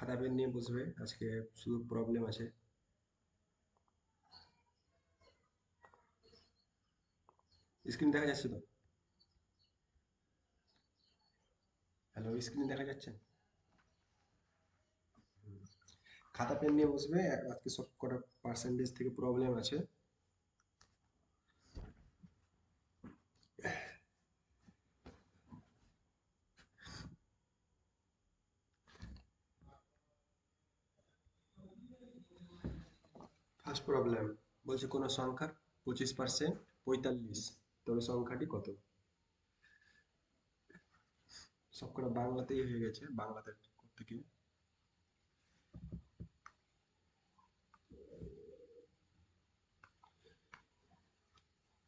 খাতা পেন নিয়ে বসবে, আজকে শুধু প্রবলেম আছে। স্ক্রিন দেখা যাচ্ছে তো? হ্যালো, স্ক্রিন দেখা যাচ্ছে? খাতা পেন নিয়ে বসবে, আজকে সব কটা পার্সেন্টেজ থেকে প্রবলেম আছে। ফার্স্ট প্রবলেম বলছে কোনো সংখ্যার 25% 45, তবে সংখ্যাটি কত? সবকটা বাংলাতেই হয়ে গেছে, বাংলাতে করতে কি।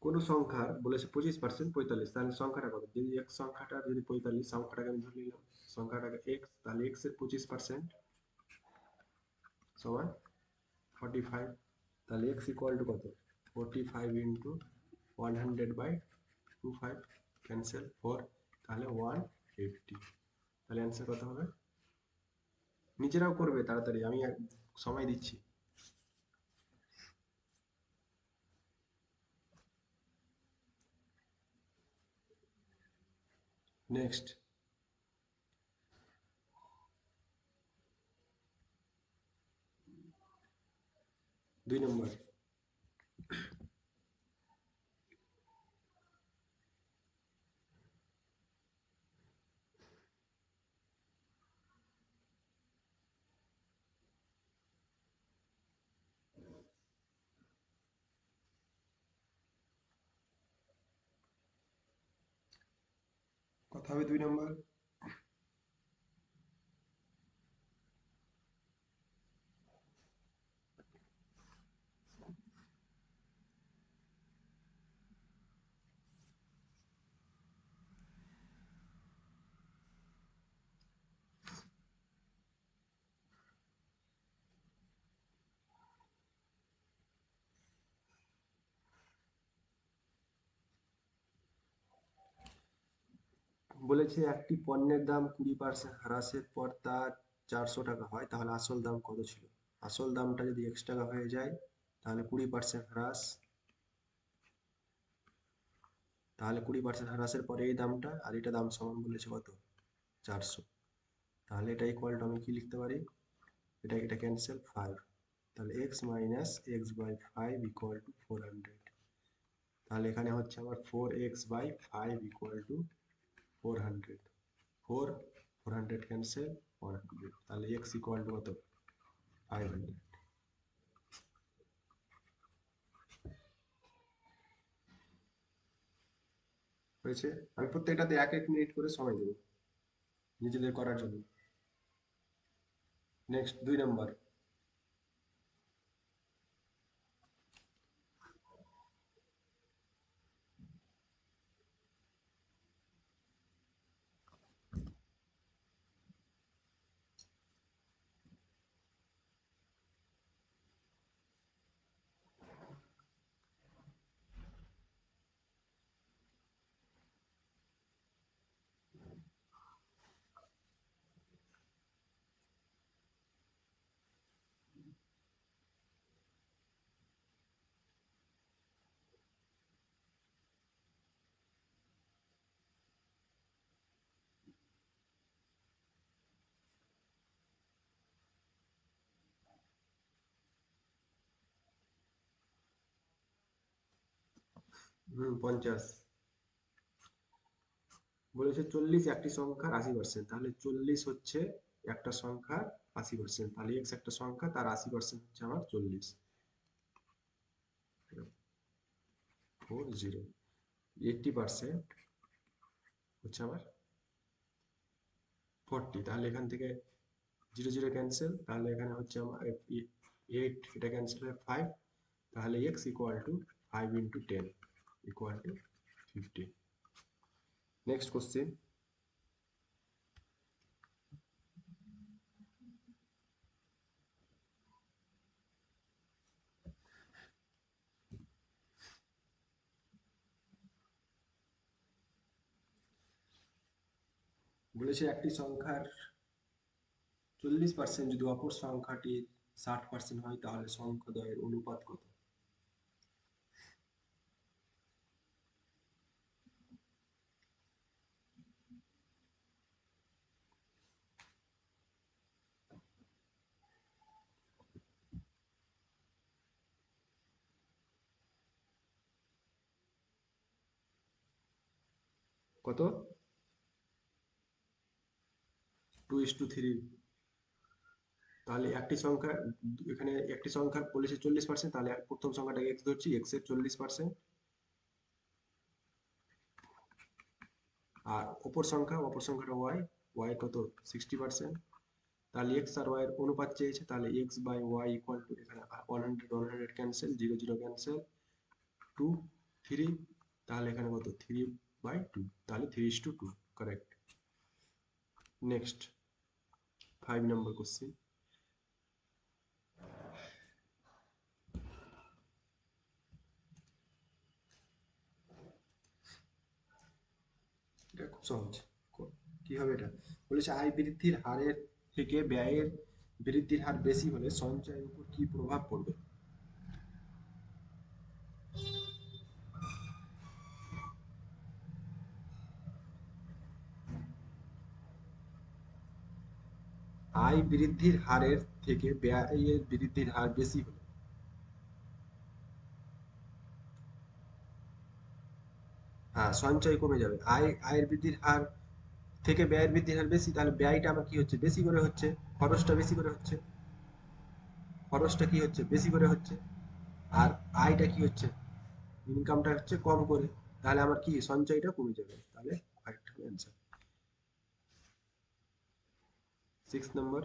কোনো সংখ্যার বলেছে 25% 45, তাহলে সংখ্যাটা কত? যদি এক সংখ্যাটা যদি 45, সংখ্যাটাকে আমি ধরে নিলাম, সংখ্যাটাকে এক্স, তাহলে এক্স এর 25% সমান 45। তাহলে এক্স ইকুয়াল টু কত? 45 ইন্টু 100/25, ক্যান্সেল 4, তাহলে 180। তাহলে অ্যান্সার কত হবে? নিজেরাও করবে তাড়াতাড়ি, আমি সময় দিচ্ছি। নেক্সট, 2 নম্বর। কথা হবে 2 নম্বর। বলেছে একটি পণ্যের দাম 20% হ্রাসের পর তা 400 টাকা হয়, তাহলে আসল দাম কত ছিল? আসল দামটা যদি x টাকা হয়ে যায়, তাহলে 20% হ্রাস, তাহলে 20% হ্রাসের পরে এই দামটা, আর এটা দাম সমান বলেছে কত? 400। তাহলে এটা ইকুয়াল টু আমি কি লিখতে পারি? এটা ক্যান্সেল 5, তাহলে x minus x by 5 equal to 400। তাহলে এখানে হচ্ছে আমার 4x/5 ইকুয়াল টু 400। 400 ক্যান্সেল 100, তাহলে এক্স ইকুয়াল টু কত? 500। হয়েছে। আমি প্রত্যেকটাতে 1 1 মিনিট করে সময় দেবো নিজেদের করার জন্য। নেক্সট, 2 নম্বর। হুম, 50। বলেছে 40 একটি সংখ্যার 80%, তাহলে 40 হচ্ছে একটা সংখ্যার 80%, তাহলে এক্স একটা সংখ্যা, তার 80% হচ্ছে আমার 40। 40, 80% হচ্ছে আমার 40, তাহলে এখান থেকে 0 0 ক্যান্সেল, তাহলে এখানে হচ্ছে আমার 8, এটা ক্যান্সেল হয়ে 5, তাহলে x equal two 5 into 10 equal to 50। Next question. বলেছে একটি সংখ্যার 40% যদি অপর সংখ্যাটি 60% হয় তাহলে সংখ্যাদ্বয়ের অনুপাত কত? কত? 2:3। তাহলে একটি সংখ্যা, এখানে একটি সংখ্যার বলেছে 40%, তাহলে প্রথম সংখ্যাটাকে এক্স ধরছি, এক্স এর 40%। আর অপর সংখ্যাটা ওয়াই, ওয়াই কত? 60%। তাহলে এক্স আর ওয়াই এর অনুপাত চেয়েছে, তাহলে x by y equal to, এখানে 100 ক্যান্সেল, 0 ক্যান্সেল, 2 3, তাহলে এখানে কত? 3/2, তাহলে 3:2। কারেক্ট। নেক্সট 5 নম্বর কোশ্চেন। এটা খুব সহজ। কি হবে এটা? বলেছে আয় বৃদ্ধির হারের থেকে ব্যয়ের বৃদ্ধির হার বেশি হলে সঞ্চয়ের উপর কি প্রভাব পড়বে? আয় বৃদ্ধির হারের থেকে ব্যয়ের বৃদ্ধির হার বেশি হলে, হ্যাঁ, সঞ্চয় কমে যাবে। আয়ের বৃদ্ধির হার থেকে ব্যয়ের বৃদ্ধির হার বেশি, তাহলে ব্যয়টা আমার কি হচ্ছে? বেশি করে হচ্ছে। খরচটা বেশি করে হচ্ছে। খরচটা কি হচ্ছে? বেশি করে হচ্ছে। আর আয়টা কি হচ্ছে? ইনকামটা হচ্ছে কম করে। তাহলে আমার কি? সঞ্চয়টা কমে যাবে। তাহলে ফাইভটা হবে অ্যান্সার। 6 নম্বর।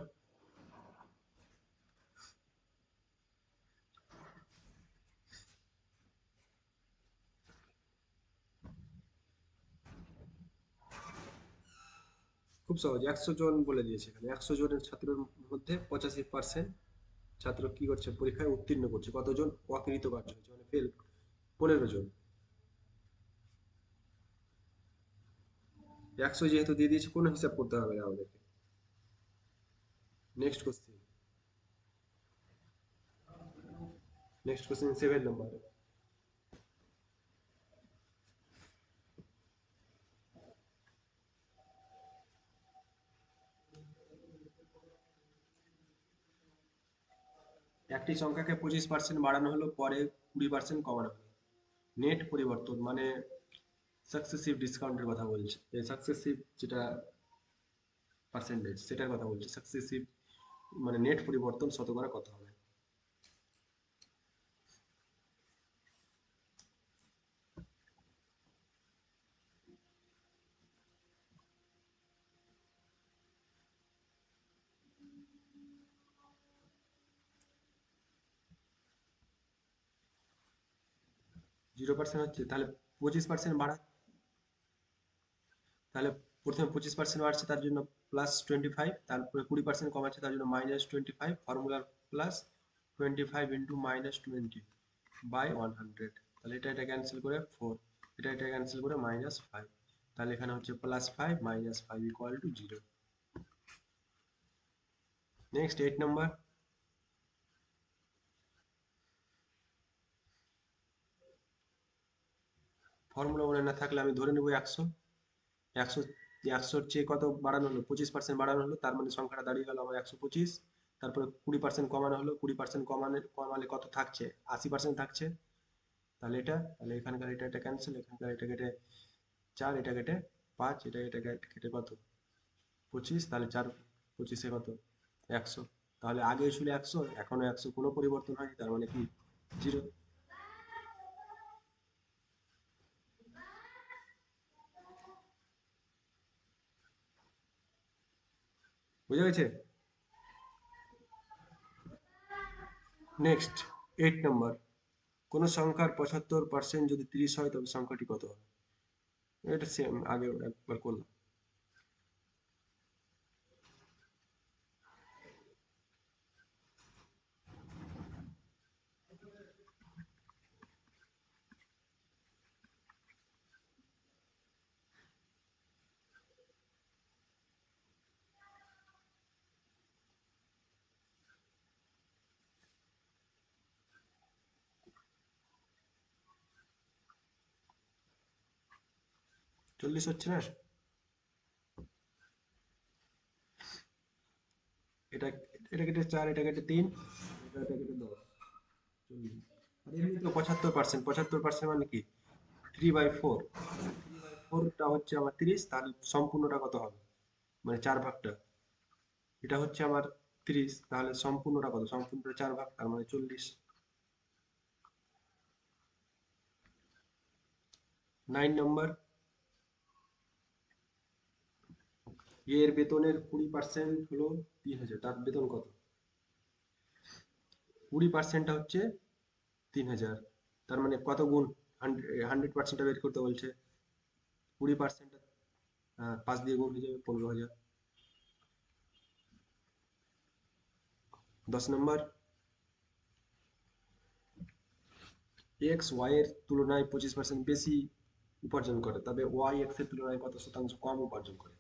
খুব সহজ, 100 জন বলে দিয়েছে এখানে। 100 জনের ছাত্রের মধ্যে 85% ছাত্র কি করছে? পরীক্ষায় উত্তীর্ণ করছে। কতজন অকৃতকার্য হয়েছে, মানে ফেল? 15 জন। 100 যেহেতু দিয়ে দিয়েছে, কোনো হিসাব করতে হবে না আমাদেরকে। Next question. নেক্সট কোশ্চেন 7 নম্বর। একটি সংখ্যাকে 25% বাড়ানো হলো, পরে 20% কমানো হলো। নেট পরিবর্তন মানে সাকসেসিভ ডিসকাউন্টের কথা বলছে। এই সাকসেসিভ যেটা পার্সেন্টেজ, সেটার কথা বলছে। সাকসেসিভ মানে নেট পরিবর্তন শতকরা কত হবে? 0% হচ্ছে, তাহলে 25% বাড়া, তাহলে প্রথমে 25% বাড়ছে, তার জন্য +25, তারপরে 20% কমাচ্ছে, তার জন্য -25। ফর্মুলার +25 × -20/100। তাহলে এটা ক্যান্সেল করে 4, এটা ক্যান্সেল করে -5। তাহলে এখানে হচ্ছে +5 -5 = 0। নেক্সট 8 নম্বর। ফর্মুলা মনে না থাকলে আমি ধরে নেব 100। 100, 100-র চেয়ে কত বাড়ানো হলো? 25% বাড়ানো হলো, তার মানে সংখ্যাটা দাঁড়িয়ে গেল আমার 125। তারপরে 20% কমানো হলো, 20% কমালে কত থাকছে? 80% থাকছে। তাহলে তাহলে এখানকার এটা ক্যান্সেল, এখানকার এটা কেটে 4, এটা কেটে 5, এটা কেটে কত? 25। তাহলে 4 × 25 কত? 100। তাহলে আগে ছিল 100, এখনো 100, কোনো পরিবর্তন হয়নি, তার মানে কি? 0। বুঝা গেছে? নেক্সট 8 নম্বর। কোন সংখ্যার 75% যদি 30 হয় তবে সংখ্যাটি কত হবে? এটা সেম, আগে একবার করলাম। 40 হচ্ছে না? এটা এটা কেটে 4, এটা কেটে 3, এটা কেটে 10, 40। আর এমনি তো 75%, 75% মানে কি 3/4, 3/4টা হচ্ছে আমার 30, তাহলে সম্পূর্ণটা কত হবে, মানে 4 ভাগটা, এটা হচ্ছে আমার 30, তাহলে সম্পূর্ণটা কত, সম্পূর্ণটা 4 ভাগ, তার মানে 40। 9 নম্বর, এর বেতনের 20% হলো 3000, তার বেতন কত? 20%টা হচ্ছে 3000, তার মানে কত গুণ, 100%টা বের করতে বলছে। 20%, 5 দিয়ে গুণ হয়ে যাবে 15,000। 10 নম্বর, এক্স ওয়াই এর তুলনায় 25% বেশি উপার্জন করে, তবে ওয়াই এক্স এর তুলনায় কত শতাংশ কম উপার্জন করে?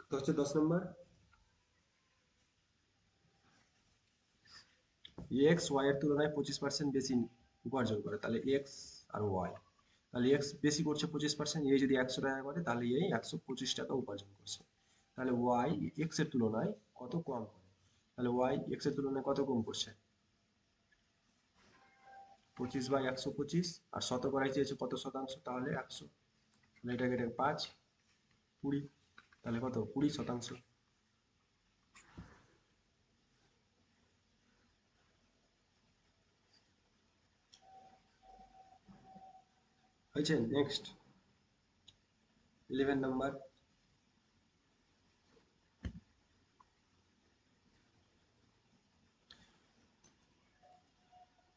তো হচ্ছে 10 নম্বর, এক্স ওয়াই এর তুলনায় 25% বেশি উপার্জন করে, তাহলে এক্স আর ওয়াই, তাহলে এক্স বেশি করছে 25%, এ যদি 100 টাকা করে তাহলে এই 125 টাকা উপার্জন করছে। তাহলে ওয়াই এক্স এর তুলনায় কত কম করে, তাহলে ওয়াই এক্স এর তুলনায় কত কম করছে, 25/125, আর শতকরায় চেয়েছে কত শতাংশ, তাহলে 100, তাহলে এটা কেটে 5, 20, তাহলে কত 20%। হয়েছে। নেক্সট 11 নম্বর,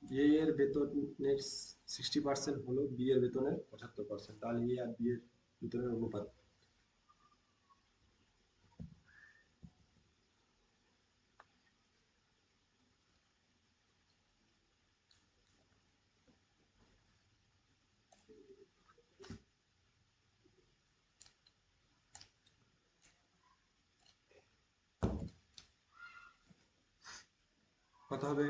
এ এর বেতনের 60% হলো বি এর বেতনের 75%, তাহলে এ আর বি এর বেতনের অনুপাত কত হবে?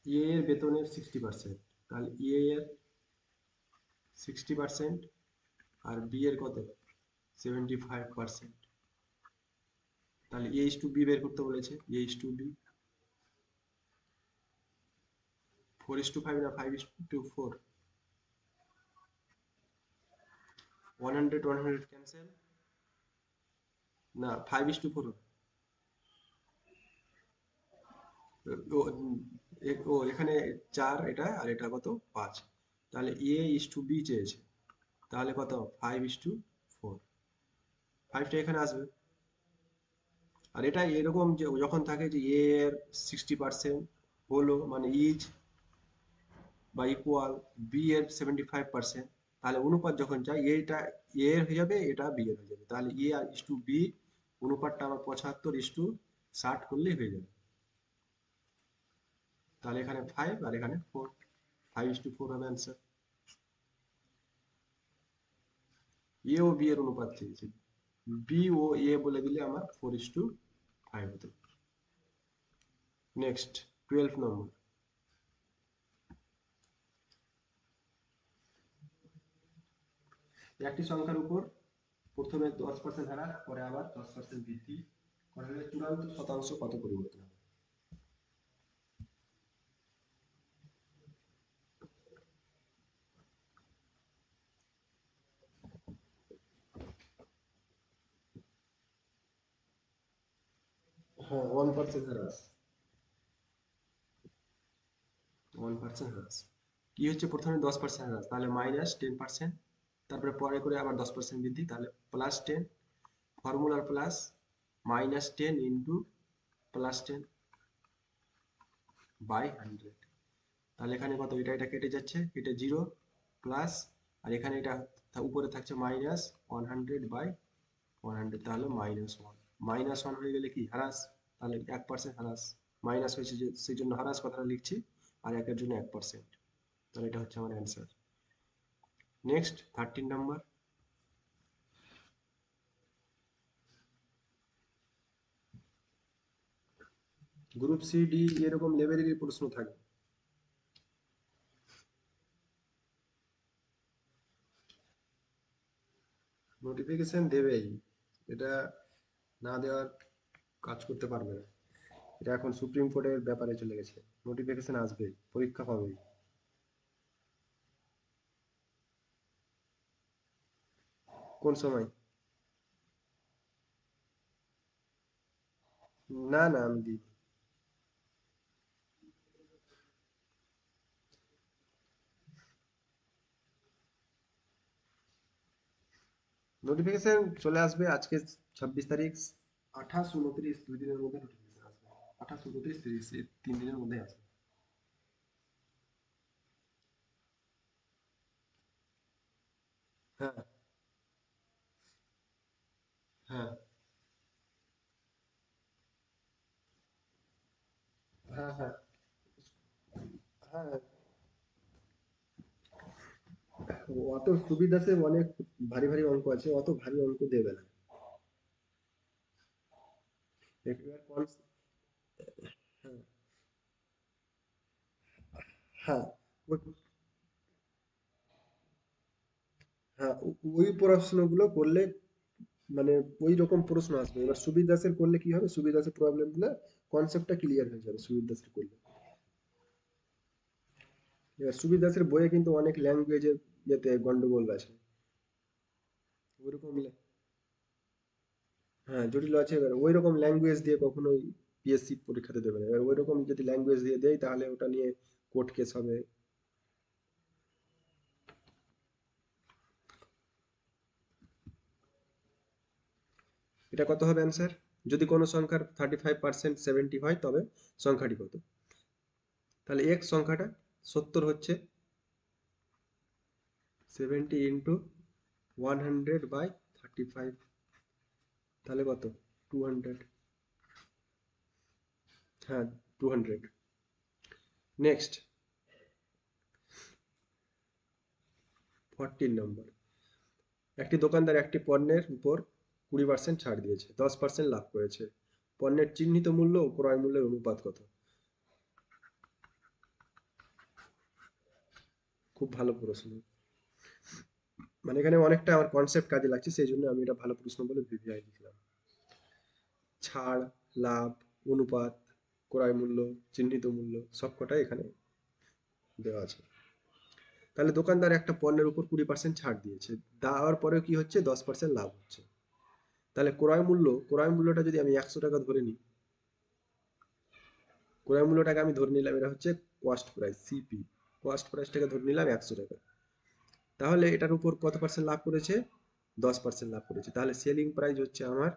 এ এর বেতনের 60%, তাহলে এ এর 60% আর বি এর কত 75%, তাহলে এ ইস টু বি বের করতে বলেছে, এ ইস টু বি 4:5 না 5:4, 100 100 ক্যান্সেল, না 5:4, ও ও এখানে 4, এটা আর এটা কত 5, তাহলে এ ইস টু বি চেয়েছে, তাহলে কত 5:4, 5টা এখানে আসবে। আর এটা এরকম যে যখন থাকে যে এ এর 60% হলো মানে ইজ বা ইকুয়াল বি এর 75%, তাহলে অনুপাত যখন চাই এটা এ এর হয়ে যাবে, এটা বি এর হয়ে যাবে, তাহলে এ আর ইস টু বি অনুপাতটা আমার 75:60 করলেই হয়ে যাবে। তাহলে এখানে 5 আর এখানে 4, 5:4 হবে অ্যান্সার। এ ও বি এর অনুপাত চেয়েছি, বি ও এ বলে দিলে আমার 4:5 হতো। নেক্সট 12 নম্বর, একটি সংখ্যার উপর প্রথমে 10% হ্রাস, পরে আবার 10% বৃদ্ধি করলে চূড়ান্ত শতাংশ কত পরিবর্তন হবে? হ্যাঁ, 1% হ্রাস, 1% হ্রাস। কি হচ্ছে, প্রথমে 10% হ্রাস, তাহলে -10%, তারপরে পরে করে আবার 10% বৃদ্ধি, তাহলে +10, ফর্মুলার প্লাস, -10 ইন্টু +10 বাই 100, তাহলে এখানে কত, এটা কেটে যাচ্ছে, এটা 0 প্লাস, আর এখানে এটা উপরে থাকছে -100/100, তাহলে -1, -1 হয়ে গেলে কি হ্রাস, তাহলে 1% হ্রাস, মাইনাস হয়েছে যে সেই জন্য হ্রাস কথাটা লিখছি, আর 1-এর জন্য 1%, তাহলে এটা হচ্ছে আমার answer. Next 13 number. Group C D এরকম লেভেলেরই প্রশ্ন থাকবে। নোটিফিকেশন দেবেই, এটা না দেওয়ার কাজ করতে পারবে না। এটা এখন সুপ্রিম কোর্টের ব্যাপারে চলে গেছে, নোটিফিকেশন আসবেই, পরীক্ষা হবেই। কোন সময়? না না, আমি দিই। নোটিফিকেশন চলে আসবে আজকে 26 তারিখ, 28, 29, 2 দিনের মধ্যে নোটিফিকেশন আসবে। 28, 29, 30 এই 3 দিনের মধ্যে আসবে। হ্যাঁ হ্যাঁ হ্যাঁ হ্যাঁ হ্যাঁ। অত সুবিধা সে অনেক ভারী ভারী অঙ্ক আছে, অত ভারী অঙ্ক দেবে না। এবার হ্যাঁ হ্যাঁ হ্যাঁ, ওই প্রশ্নগুলো করলে মানে ওই রকম প্রশ্ন আসবে। এবার সুবির দাসের করলে কি হবে, সুবির দাসের প্রবলেম গুলো কনসেপ্টটা ক্লিয়ার হয়ে যাবে সুবির দাসের করলে। এবার সুবির দাসের বইয়ে কিন্তু অনেক ল্যাঙ্গুয়েজের ইয়েতে গন্ডগোল আছে, ওইরকম হ্যাঁ জটিল আছে। এবার ওই রকম ল্যাঙ্গুয়েজ দিয়ে কখনোই পিএসসি পরীক্ষাতে দেবে না। এবার ওই রকম যদি ল্যাঙ্গুয়েজ দিয়ে দেয় তাহলে ওটা নিয়ে কোর্ট কেস হবে। এটা কত হবে অ্যান্সার? যদি কোনো সংখ্যার 35% 70 হয় তবে সংখ্যাটি কত? তাহলে এক্স সংখ্যাটা 70 হচ্ছে 70 ইন্টু 100/35, তাহলে কত? 200। হ্যাঁ, 200। নেক্সট 14 নম্বর। একটি দোকানদার একটি পণ্যের উপর 20% ছাড় দিয়েছে, 10% লাভ করেছে। পণ্যের চিহ্নিত মূল্য ও ক্রয় মূল্যের অনুপাত কত? খুব ভালো প্রশ্ন। মানে এখানে অনেকটা আমার কনসেপ্ট কাজে লাগছে, সেই জন্য আমি এটা ভালো প্রশ্ন বলে ভিভিআই লিখলাম। ছাড়, লাভ, অনুপাত, ক্রয় মূল্য, চিহ্নিত মূল্য সবকটাই এখানে দেওয়া আছে। তাহলে দোকানদার একটা পণ্যের উপর 20% ছাড় দিয়েছে, দেওয়ার পরেও কি হচ্ছে, 10% লাভ হচ্ছে। তাহলে ক্রয় মূল্যটা যদি আমি 100 টাকা ধরে নিই, ক্রয় মূল্যটাকে আমি ধরে নিলাম, এটা হচ্ছে কস্ট প্রাইস সিপি, কস্ট প্রাইসটাকে ধরে নিলাম 100 টাকা। তাহলে এটার উপর কত পার্সেন্ট লাভ করেছে? 10% লাভ করেছে। তাহলে সেলিং প্রাইস হচ্ছে আমার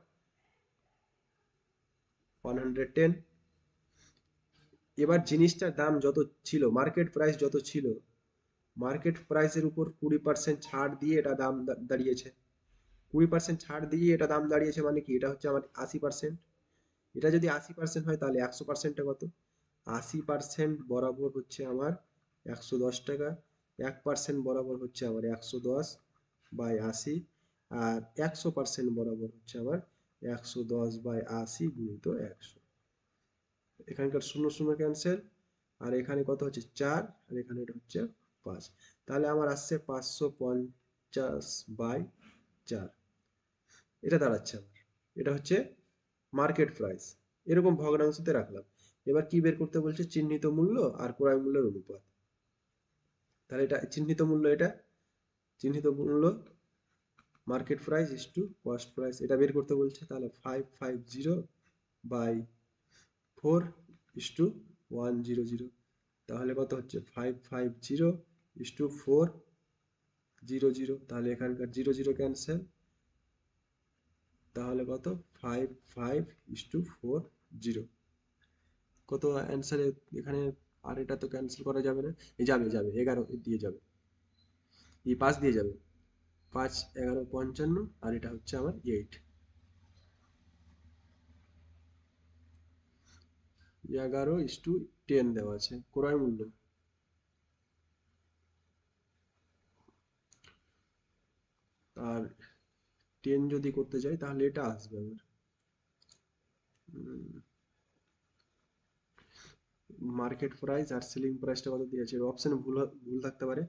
110। এবার জিনিসটার দাম যত ছিল, মার্কেট প্রাইস যত ছিল, মার্কেট প্রাইসের উপর 20% ছাড় দিয়ে এটা দাম দাঁড়িয়েছে। 20% ছাড় দিয়ে এটা দাম দাঁড়িয়েছে মানে কি, এটা হচ্ছে আমার 80%। এটা যদি 80% হয় তাহলে 100%টা কত? 80% বরাবর হচ্ছে আমার 110 টাকা। 1% বরাবর হচ্ছে আমার 110/80। আর 100% বরাবর হচ্ছে আমার 110/80 গুণিত 100। এখানকার শূন্য শূন্য ক্যান্সেল, আর এখানে কত হচ্ছে 4, আর এখানে এটা হচ্ছে 5। তাহলে আমার আসছে 550/4, এটা দাঁড়াচ্ছে আমার। এটা হচ্ছে মার্কেট প্রাইস, এরকম ভগ্নাংশতে রাখলাম। এবার কি বের করতে বলছে? চিহ্নিত মূল্য আর ক্রয় মূল্যের অনুপাত। তাহলে এটা চিহ্নিত মূল্য, এটা চিহ্নিত মূল্য market price is to cost price, এটা বের করতে বলছে। তাহলে 550/4 ইস টু 100। তাহলে কত হচ্ছে 550/400। তাহলে এখানকার 00 ক্যান্সেল, তাহলে কত 55:400। কত অ্যান্সারে এখানে? আর এটা তো ক্যান্সেল করা যাবে না, যাবে যাবে 11 দিয়ে যাবে, এই 5 দিয়ে যাবে। 5 11 55, আর এটা হচ্ছে আমার 8। 11:10 দেওয়া আছে ক্রয় মূল্য। আর 10 যদি করতে যাই তাহলে এটা আসবে আমার মার্কেট প্রাইস আর সেলিং প্রাইসটা কত দিয়েছে, অপশন ভুল ভুল থাকতে পারে।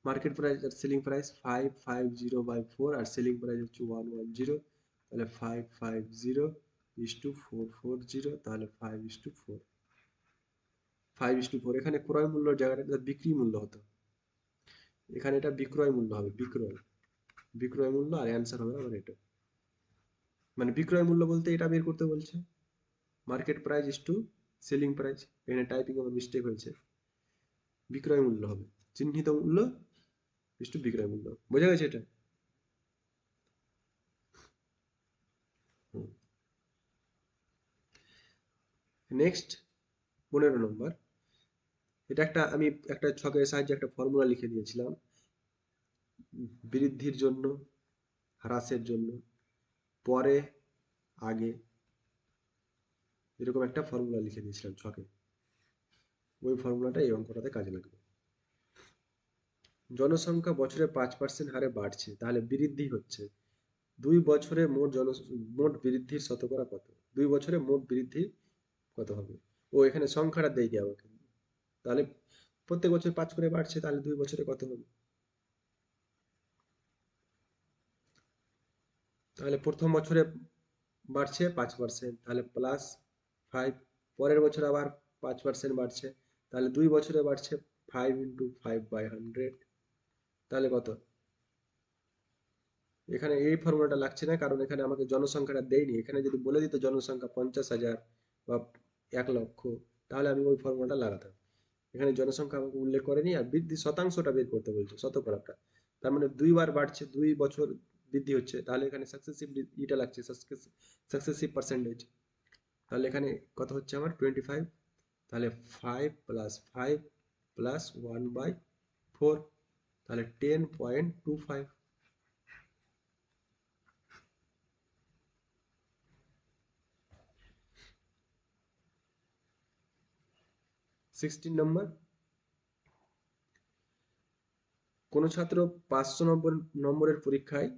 মার্কেট প্রাইস আর সেলিং প্রাইস 550/4 আর সেলিং প্রাইস হচ্ছে 110, তাহলে 550:440, তাহলে 5:4, 5:4। এখানে ক্রয় মূল্যের জায়গাটা এটা বিক্রি মূল্য হতো, এখানে এটা বিক্রয় মূল্য হবে, বিক্রয় বিক্রয় মূল্য, আর অ্যান্সার হবে আমার এটা। মানে বিক্রয় মূল্য বলতে এটা বের করতে বলছে, market price is to selling price, এখানে টাইপিং আমার মিস্টেক হয়েছে, বিক্রয় মূল্য হবে, চিহ্নিত মূল্য ইস টু বিক্রয় মূল্য। বোঝা গেছে এটা? নেক্সট 15 নম্বর। এটা আমি একটা ছকের সাহায্যে একটা ফর্মুলা লিখে দিয়েছিলাম, বৃদ্ধির জন্য, হ্রাসের জন্য, পরে, আগে, এরকম একটা ফর্মুলা লিখে দিয়েছিলাম ছকে। ওই ফর্মুলাটা এই অঙ্কটাতে কাজে লাগবে। জনসংখ্যা বছরে 5% হারে বাড়ছে, তাহলে বৃদ্ধি হচ্ছে 2 বছরে মোট বৃদ্ধির শতকরা কত? 2 বছরে মোট বৃদ্ধি কত হবে? ও এখানে সংখ্যাটা দিয়ে দেওয়া আমাকে, তাহলে প্রত্যেক বছর 5 করে বাড়ছে, তাহলে 2 বছরে কত হবে? তাহলে প্রথম বছরে বাড়ছে 5%, তাহলে +5, পরের বছর আবার 5% বাড়ছে, তাহলে 2 বছরে বাড়ছে 5 × 5/100, তাহলে কত? এখানে এই ফর্মুলাটা লাগছে না, কারণ এখানে আমাকে জনসংখ্যাটা দেয়নি। এখানে যদি বলে দিত জনসংখ্যা 50,000 বা 1 লক্ষ, তাহলে আমি ওই ফর্মুলাটা লাগাতাম। এখানে জনসংখ্যা আমাকে উল্লেখ করেনি, আর বৃদ্ধি শতাংশটা বের করতে বলছে, শতকরাটা। তার মানে 2 বার বাড়ছে, 2 বছর বৃদ্ধি হচ্ছে, তাহলে এখানে সাকসেসিভ ইটা লাগছে, সাকসেসিভ পার্সেন্টেজ। তাহলে এখানে কত হচ্ছে আমার 25, তাহলে 5+5+1/4, তাহলে 10.25। 16 নম্বর। কোনো ছাত্র 590 নম্বরের পরীক্ষায়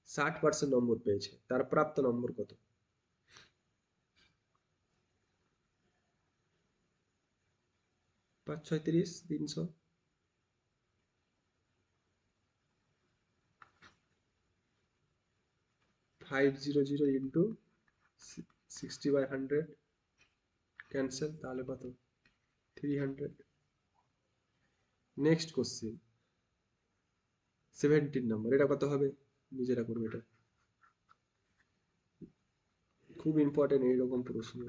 60% নম্বর পেয়েছে, তার প্রাপ্ত নম্বর কত? 5 6 30, 300, 500 ইন্টু 60/100, ক্যান্সেল, তাহলে কত? 300। নেক্সট কোশ্চেন 17 নম্বর। এটা কত হবে? নিজেরা করবে, এটা খুব ইম্পর্টেন্ট এইরকম প্রশ্ন।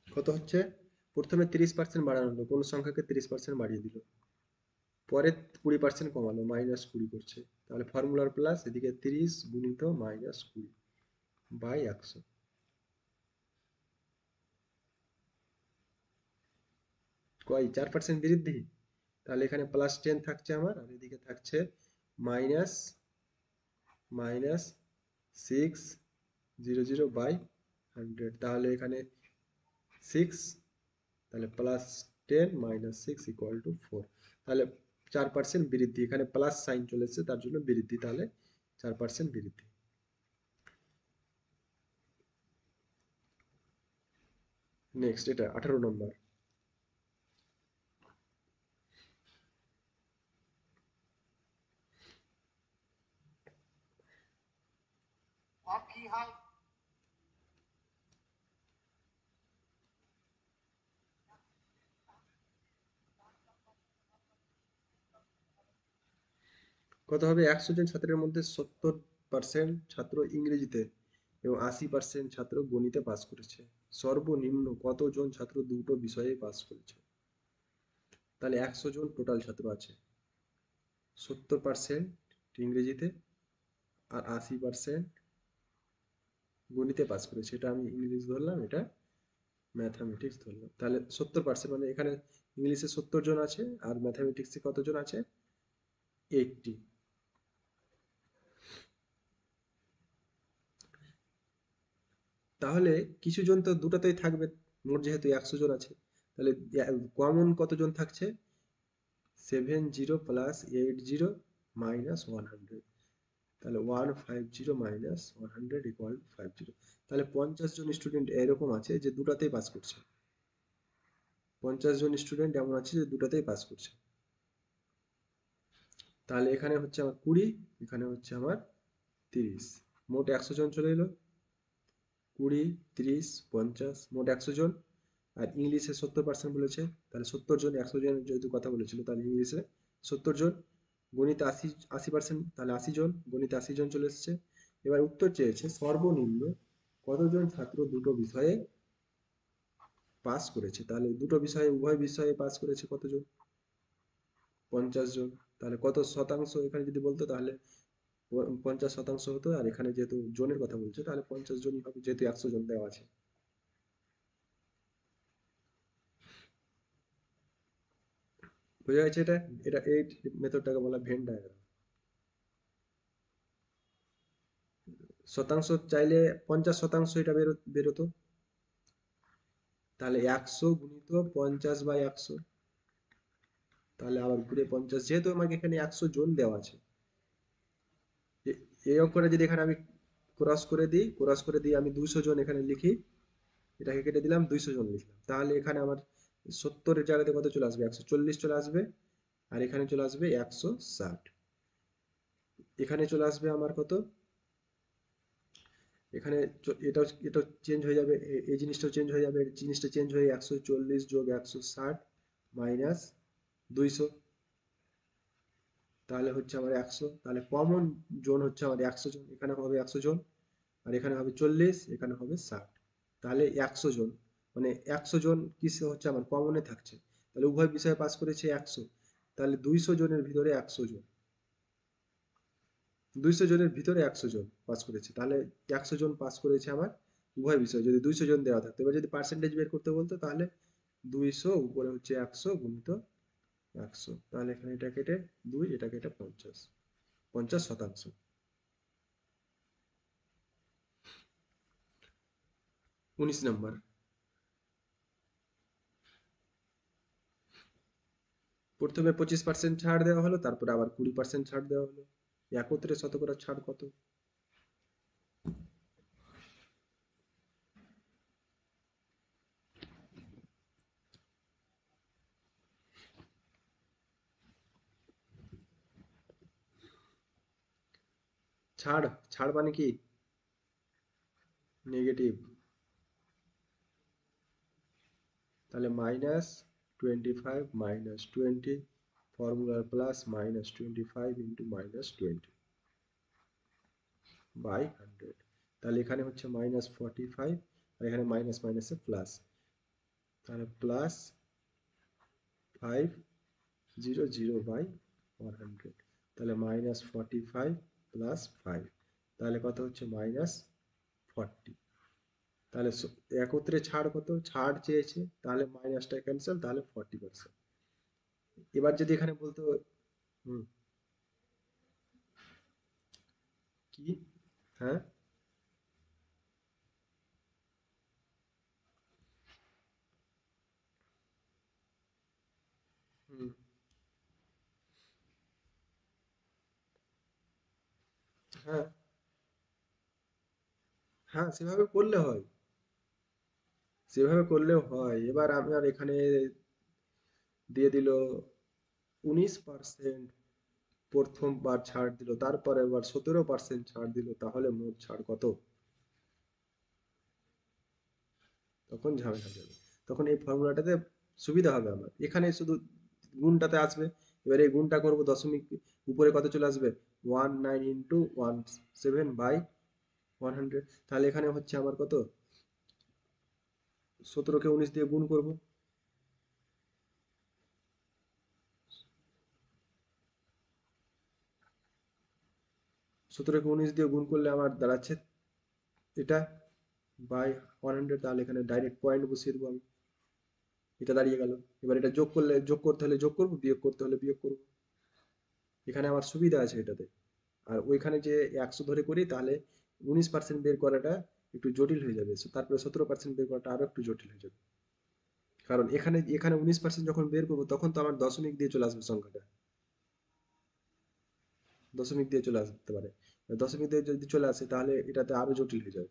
কত হচ্ছে? প্রথমে 30% বাড়ানো হলো, কোন সংখ্যাকে 30% বাড়িয়ে দিল, পরে 20% কমালো, -20 করছে, তাহলে ফর্মুলার প্লাস, এদিকে 30 গুণিত -20/100। কয় 4% বৃদ্ধি, তাহলে এখানে +10 থাকছে আমার, আর এদিকে থাকছে মাইনাস -600/100, তাহলে এখানে 6, তাহলে +10 -6 = 4, তাহলে 4% বৃদ্ধি, এখানে প্লাস সাইন চলে এসেছে তার জন্য বৃদ্ধি, তাহলে 4% বৃদ্ধি। নেক্সট এটা 18 নম্বর। কত হবে? 100 জন ছাত্রের মধ্যে 70% ছাত্র ইংরেজিতে এবং 80% ছাত্র গণিতে পাস করেছে, সর্বনিম্ন কতজন ছাত্র দুটো বিষয়ে পাস করেছে? তাহলে 100 জন টোটাল ছাত্র আছে, 70% ইংরেজিতে আর 80% গণিতে পাস করেছে। এটা আমি ইংলিশ ধরলাম, এটা ম্যাথামেটিক্স ধরলাম। তাহলে 70% মানে এখানে ইংলিশে 70 জন আছে আর ম্যাথামেটিক্সে কতজন আছে? 80। তাহলে কিছু জন তো দুটাতেই থাকবে, মোট যেহেতু 100 জন আছে, তাহলে কমন কতজন থাকছে? 70 প্লাস 80 মাইনাস 100। তাহলে 150 মাইনাস 100 ইকুয়াল 50। তাহলে 50 জন স্টুডেন্ট এরকম আছে যে দুটাতেই পাস করছে। 50 জন স্টুডেন্ট এমন আছে যে দুটাতেই পাস করছে। তাহলে এখানে হচ্ছে আমার 20, এখানে হচ্ছে আমার 30, মোট 100 জন চলে এলো। 20, 30, 50, মোট 100 জন। আর ইংলিশে 70% বলেছে, তাহলে 70 জন, 100 জনের যেহেতু কথা বলেছিল, তাহলে ইংলিশে 70 জন। গণিতে 80%, তাহলে 80 জন, গণিতে 80 জন চলে এসেছে। এবার উত্তর চেয়েছে সর্বনিম্ন কতজন ছাত্র দুটো বিষয়ে পাস করেছে। তাহলে দুটো বিষয়ে, উভয় বিষয়ে পাস করেছে কতজন? 50 জন। তাহলে কত শতাংশ এখানে যদি বলতো তাহলে 50% হতো, আর এখানে যেহেতু জনের কথা বলছে তাহলে 50 জনই হবে, যেহেতু 100 জন দেওয়া আছে। বোঝা গেছে? এটা এটা এই মেথডটাকে বলা ভেন ডায়াগ্রাম। শতাংশ চাইলে 50% এটা বেরোতো। তাহলে 100 গুণিত 50/100, তাহলে আবার ঘুরে 50, যেহেতু আমাকে এখানে 100 জন দেওয়া আছে, এই অঙ্কটা যদি এখানে আমি ক্রস করে দিই আমি 200 জন এখানে লিখি, এটাকে কেটে দিলাম, 200 জন লিখলাম, তাহলে এখানে আমার 70-এর জায়গাতে কত চলে আসবে? 140 চলে আসবে। আর এখানে চলে আসবে 160। এখানে চলে আসবে আমার কত? এখানে এটা এটা চেঞ্জ হয়ে যাবে, এই জিনিসটাও চেঞ্জ হয়ে যাবে, এই জিনিসটা চেঞ্জ হয়ে 140 যোগ 160 মাইনাস 200, তাহলে হচ্ছে আমার 100। তাহলে কমন জোন হচ্ছে আমার 100 জন, এখানে হবে 100 জন, আর এখানে হবে 40, এখানে হবে 60। তাহলে 100 জন, মানে 100 জন কিসে হচ্ছে আমার কমনে থাকছে। তাহলে উভয় বিষয়ে পাস করেছে 100। তাহলে 200 জনের ভিতরে 100 জন, 200 জনের ভিতরে 100 জন পাস করেছে। তাহলে 100 জন পাস করেছে আমার উভয় বিষয়, যদি 200 জন দেওয়া থাকতো। এবার যদি পার্সেন্টেজ বের করতে বলতো তাহলে 200 উপরে হচ্ছে 100 গুণিত 100, তাহলে এখানে এটা কেটে 2, এটা কেটে 50, 50%। 19 নম্বর, প্রথমে 25% ছাড় দেওয়া হলো, তারপরে আবার 20% ছাড় দেওয়া হলো। একত্রে শতকরা ছাড় কত? ছাড়, ছাড় মানে কি? নেগেটিভ। তাহলে -25 -20, ফর্মুলার প্লাস -25 ইন্টু -20 বাই 100। তাহলে এখানে হচ্ছে -45, আর এখানে মাইনাস মাইনাসে প্লাস, তাহলে প্লাস 500/100। তাহলে -45 প্লাস 5, তাহলে কত হচ্ছে? -40। তাহলে একত্রে ছাড় কত? ছাড় চেয়েছে, তাহলে মাইনাসটা ক্যান্সেল, তাহলে 40%। এবার যদি এখানে বলতো, হুম, কি? হ্যাঁ, হুম, হ্যাঁ, হ্যাঁ, সেভাবে করলে হয়, সেভাবে করলেও হয়। এবার আপনার এখানে দিয়ে দিল 19% প্রথমবার ছাড় দিল, তারপরে এবার 17% ছাড় দিল, তাহলে মোট ছাড় কত? তখন ঝামেলা হয়ে যাবে। তখন এই ফর্মুলাটাতে সুবিধা হবে আমার, এখানে শুধু গুণটাতে আসবে। এবার এই গুণটা করব, দশমিক উপরে কত চলে আসবে? 19 ইন্টু 17/100। তাহলে এখানে হচ্ছে আমার কত? 17কে 19 দিয়ে গুণ করব, 17কে 19 দিয়ে গুণ করলে আমার দাঁড়াচ্ছে এটা বাই 100, তাহলে এখানে ডাইরেক্ট পয়েন্ট বসিয়ে দেবো আমি, এটা দাঁড়িয়ে গেল। এবার এটা যোগ করলে, যোগ করতে হলে যোগ করবো, বিয়োগ করতে হলে বিয়োগ করবো। এখানে আমার সুবিধা আছে এটাতে। আর ওইখানে যে 100 ধরে করি তাহলে 19% বের করাটা একটু জটিল হয়ে যাবে, তারপরে 17% বের করাটা আরো একটু জটিল হয়ে যাবে। কারণ এখানে এখানে 19% যখন বের করবো তখন তো আমার দশমিক দিয়ে চলে আসবে সংখ্যাটা, দশমিক দিয়ে চলে আসতে পারে। দশমিক দিয়ে যদি চলে আসে তাহলে এটাতে আরো জটিল হয়ে যাবে।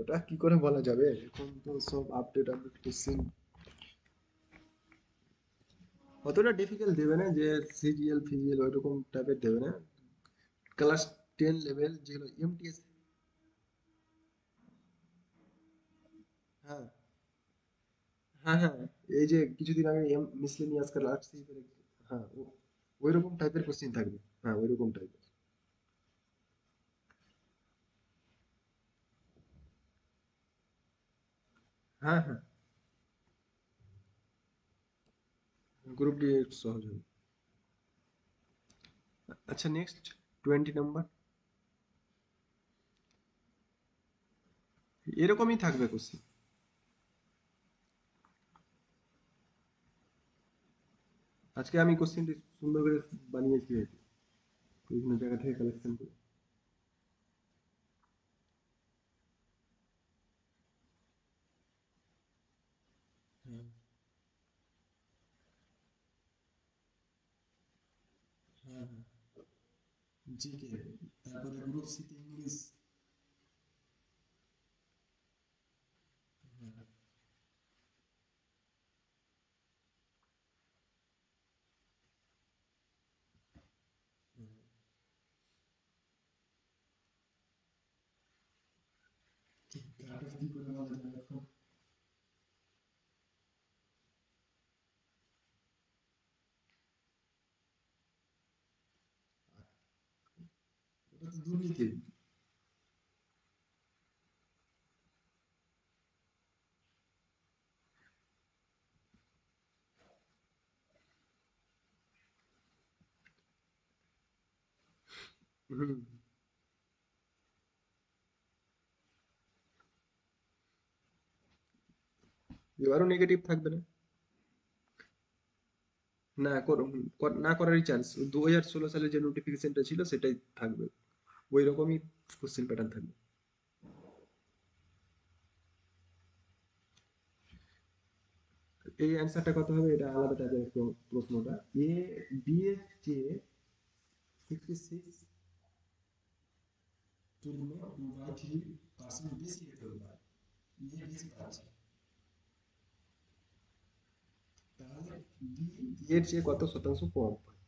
ওটা কি করে বলা যাবে, এখন তো সব আপডেট আপডেট কোশ্চেন, অতটা ডিফিকাল্ট দেবে না যে সিজিএল ফিজিএল ওইরকম টাইপের দেবে না, ক্লাস 10 লেভেল যেগুলো এমটিএস। হ্যাঁ, হ্যাঁ, হ্যাঁ, এই যে কিছুদিন আগে মিসলেনিয়াস ক্লাস, হ্যাঁ ওইরকম টাইপের কোশ্চেন থাকবে। হ্যাঁ ওইরকম টাইপের। হ্যাঁ, হ্যাঁ, গ্রুপ ডি সহজ হবে। আচ্ছা নেক্সট 20 নাম্বার, এরকমই থাকবে কোশ্চেন। আজকে আমি কোশ্চেনটি সুন্দর করে বানিয়েছি আর কি, বিভিন্ন জায়গা থেকে কালেকশন করে। হ্যাঁ, হ্যাঁ, হ্যাঁ, জিকে, তারপরে গ্রুপ সিতে ইংলিশ। হ্যাঁ, হ্যাঁ, কাট অফ কি করে বলা যাবে এখন? ওটা তো দুর্নীতি। হুম, এবারও নেগেটিভ থাকবে না। না না করারই চান্স, 2016 সালে যে নোটিফিকেশনটা ছিল সেটাই থাকবে, ওই রকমই কোশ্চেন প্যাটার্ন থাকবে। এই অ্যান্সারটা কত হবে, এটা আলাদা টাইপের একটু প্রশ্নটা। এ বি এর চেয়ে 66 পূর্ণ 2/3% বেশি বেতন পায়, এ বেশি পাচ্ছে, তাহলে বি এর চেয়ে কত শতাংশ কম পায়।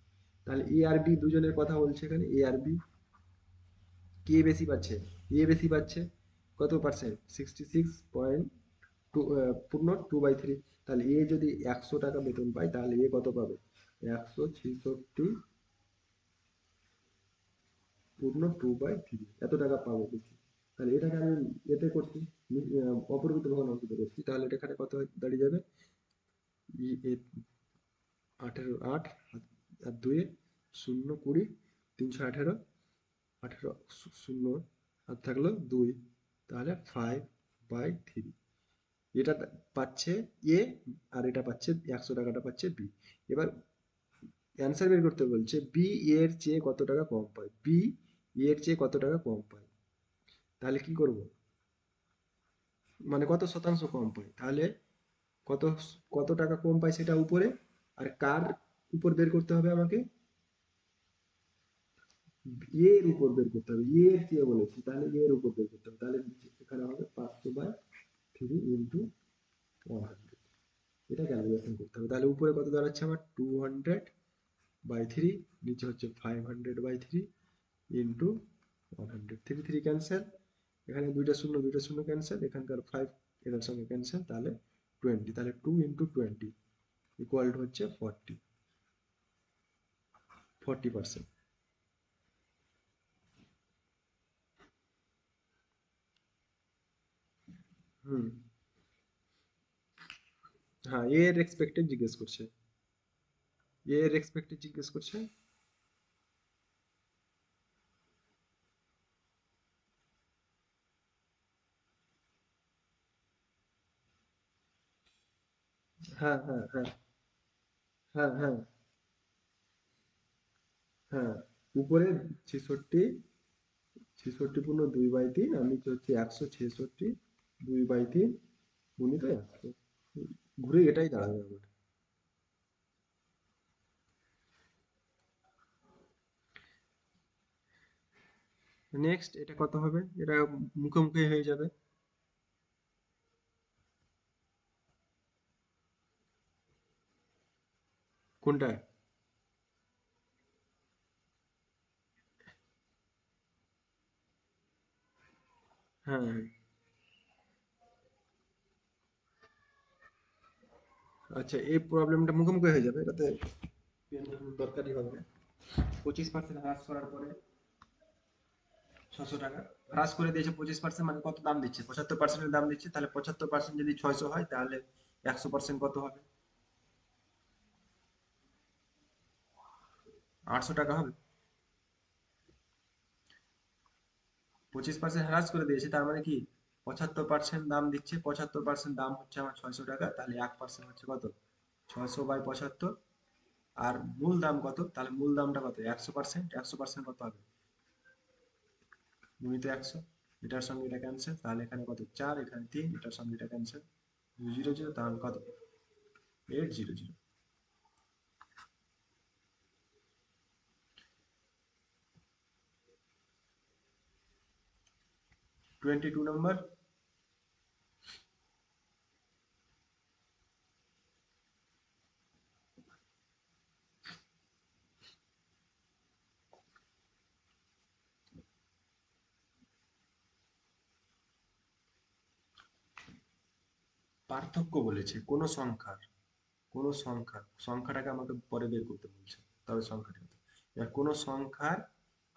তাহলে এ আর বি দুজনের কথা বলছে এখানে, এ আর বি, কে বেশি পাচ্ছে, এ বেশি পাচ্ছে কত পার্সেন্ট, 66.2 পূর্ণ 2/3। তাহলে এ যদি 100 টাকা বেতন পায় তাহলে এ কত পাবে, 166 পূর্ণ 2/3, এত টাকা পাবো বেশি। তাহলে এটাকে আমি এতে করছি, অপরিমিত ভগ্নাংশতে করছি, তাহলে এটা এখানে কত দাঁড়িয়ে যাবে, ই এ 18 8, আর 2 0 20, 318, 18 শূন্য, আর থাকলো 2, তাহলে 5/3। এটা পাচ্ছে এ, আর এটা পাচ্ছে 100 টাকাটা পাচ্ছে বি। এবার অ্যান্সার বের করতে বলছে বি এর চেয়ে কত টাকা কম পায়, বি এর চেয়ে কত টাকা কম পায়। তাহলে কি করব, মানে কত শতাংশ কম পায়, তাহলে কত কত টাকা কম পায় সেটা উপরে, আর কার উপর বের করতে হবে আমাকে, এর উপর বের করতে হবে, এর চেয়ে বলেছি তাহলে এর উপর বের করতে হবে, তাহলে এখানে হবে 500/3 ইন্টু 100, এটা ক্যালকুলেশন করতে হবে। তাহলে উপরে কত দাঁড়াচ্ছে আমার 200/3, নিচে হচ্ছে 500/3 ইন্টু 100, 3 3 ক্যান্সেল, এখানে দুইটা শূন্য ক্যান্সেল, এখানকার 5 এটার সঙ্গে ক্যান্সেল, তাহলে 20, তাহলে 2 × 20 ইকুয়াল টু হচ্ছে 40%। হুম। হ্যাঁ, এ এর এক্সপেক্টেড জিজ্ঞেস করছে। এ এর এক্সপেক্টেড জিজ্ঞেস করছে। হ্যাঁ, হ্যাঁ, হ্যাঁ, হ্যাঁ, হ্যাঁ, হ্যাঁ। উপরে 66, 66 পূর্ণ 2/3 আর নিচে হচ্ছে 166 2/3 গুণিত 100। ঘুরে এটাই দাঁড়াবে আমার। নেক্সট এটা কত হবে? এটা মুখোমুখি হয়ে যাবে। কোনটা? হ্যাঁ, হ্যাঁ। আচ্ছা, এই প্রবলেমটা মুখোমুখি হয়ে যাবে, এটাতে পেন দরকারই হবে না। 25% হ্রাস করার পরে 600 টাকা হ্রাস করে দিয়েছে। 25% মানে কত দাম দিচ্ছে? 75% দাম দিচ্ছে। তাহলে 75% যদি 600 হয় তাহলে 100% কত হবে? 800 টাকা হবে। 25% হ্রাস করে দিয়েছে, তার মানে কি 75% দাম দিচ্ছে, 75% দাম হচ্ছে আমার 600 টাকা, তাহলে 1% হচ্ছে কত? 600/75। আর মূল দাম কত? তাহলে মূল দামটা কত? 100%। 100% কত হবে? গুণিত 100। এটার সঙ্গে এটা ক্যান্সেল, তাহলে এখানে কত? 4, এখানে 3, এটার সঙ্গে এটা ক্যান্সেল। 0 0, তাহলে কত? 800। 22 নম্বর। পার্থক্য বলেছে কোন সংখ্যার, কোন সংখ্যাটাকে আমাকে পরে বের করতে বলছে, তবে সংখ্যাটা কত। এবার কোন সংখ্যার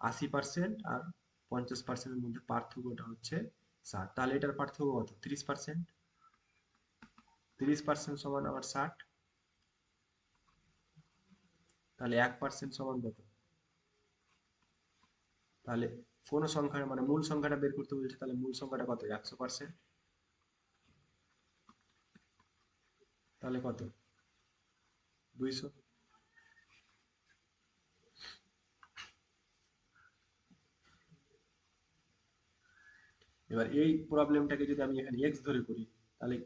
80% আর 50%-এর মধ্যে পার্থক্যটা হচ্ছে 60, তাহলে এটার পার্থক্য কত? 30%। 30% সমান আমার 60। তাহলে 1% সমান কত? তাহলে কোন সংখ্যার মানে মূল সংখ্যাটা বের করতে বলছে, তাহলে মূল সংখ্যাটা কত? 100%। তাহলে কত? 200। এবার এই প্রবলেমটাকে যদি আমি এখানে এক্স ধরে করি, তাহলে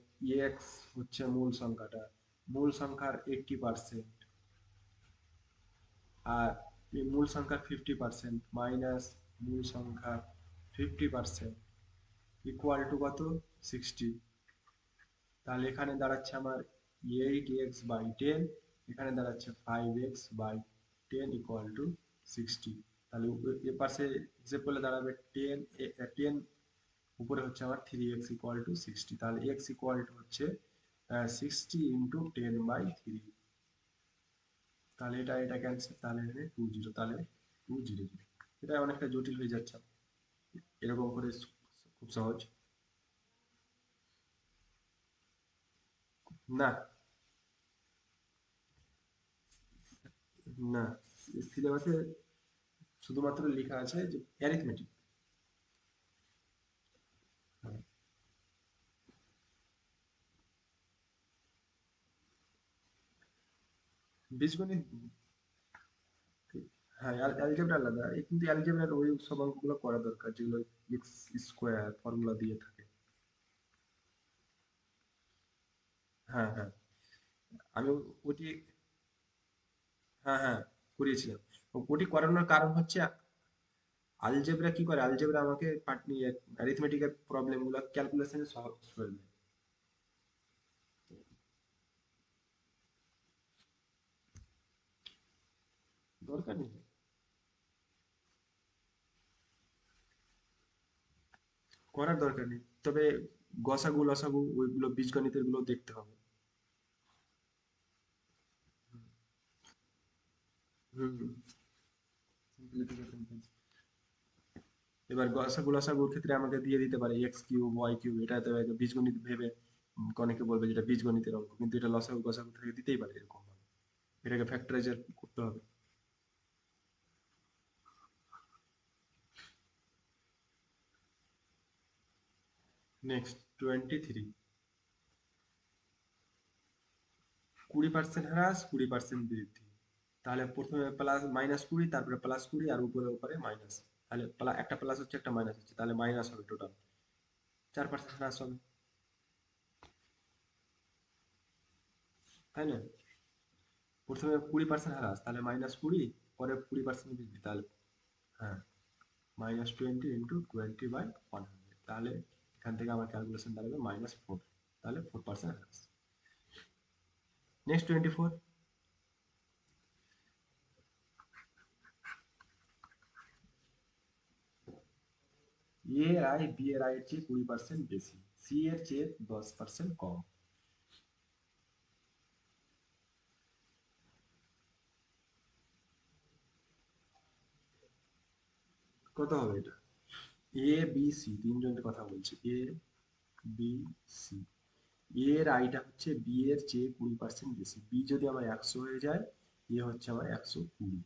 এক্স হচ্ছে মূল সংখ্যাটা, মূল সংখ্যার 80%, আর এই মূল সংখ্যার 50% মাইনাস মূল সংখ্যার 50% ইকুয়াল টু কত? 60। তাহলে এখানে দাঁড়াচ্ছে আমার 8x/10, এখানে দাঁড়াচ্ছে 5x/10 ইকুয়াল টু 60। তাহলে এ পাশে হিসেব করলে দাঁড়াবে 10, 10 উপরে হচ্ছে আমার 3x ইকুয়াল টু 60। তাহলে x ইকুয়াল টু হচ্ছে 60 × 10/3। তাহলে এটা এটা ক্যান্সেল, তাহলে এখানে 20, তাহলে 200। এটা অনেকটা জটিল হয়ে যাচ্ছে, এরকম করে খুব সহজ না। না, সিলেবাসে শুধুমাত্র লেখা আছে যে অ্যারিথমেটিক। বীজগণিত, হ্যাঁ, অ্যালজেব্রা আলাদা, কিন্তু অ্যালজেব্রার ওই সব অঙ্কগুলো করা দরকার যেগুলো এক্স স্কোয়ার ফর্মুলা দিয়ে থাকে। হ্যাঁ, হ্যাঁ, আমি ওটি, হ্যাঁ, হ্যাঁ, করিয়েছিলাম। ওটি করানোর কারণ হচ্ছে আলজেব্রা কি করে, আলজেব্রা আমাকে অ্যারিথমেটিকের প্রবলেম গুলো ক্যালকুলেশনে সহজ করে দেয়। দরকার নেই, করার দরকার নেই, তবে গসাগু লসাগু ওইগুলো বীজগণিতের গুলো দেখতে হবে। হুম, simplification এবার লসাগুর ক্ষেত্রে আমাকে দিয়ে দিতে পারে এক্স কিউব ওয়াই কিউব, এটা তো বীজগণিত ভেবে অনেকে বলবে যেটা বীজগণিতের অঙ্ক, কিন্তু এটা গসাগু থেকে দিতেই পারে এরকম ভাবে। এটাকে ফ্যাক্টরাইজার করতে হবে। নেক্সট 23, 20% হ্রাস 20% বৃদ্ধি। তাহলে প্রথমে প্লাস -20, তারপরে +20, আর উপরে মাইনাস। তাহলে একটা প্লাস হচ্ছে একটা মাইনাস হচ্ছে, তাহলে মাইনাস হবে টোটাল 4% হ্রাস হবে, তাই না? প্রথমে 20% হ্রাস, তাহলে -20, পরে 20% বৃদ্ধি, তাহলে হ্যাঁ -20 ইন্টু 20/100, তাহলে এখান থেকে আমার ক্যালকুলেশন দাঁড়াবে -4, তাহলে 4% হ্রাস। নেক্সট 24, এ এর আয় বি এর আয়ের চেয়ে 20% বেশি, সি এর চেয়ে 10% কম। কত হবে এটা? এ বি সি তিনজনের কথা বলছি, এ বি সি। এর আয়টা হচ্ছে বি এর চেয়ে 20% বেশি, বি যদি আমার 100 হয়ে যায়, এ হচ্ছে আমার 120।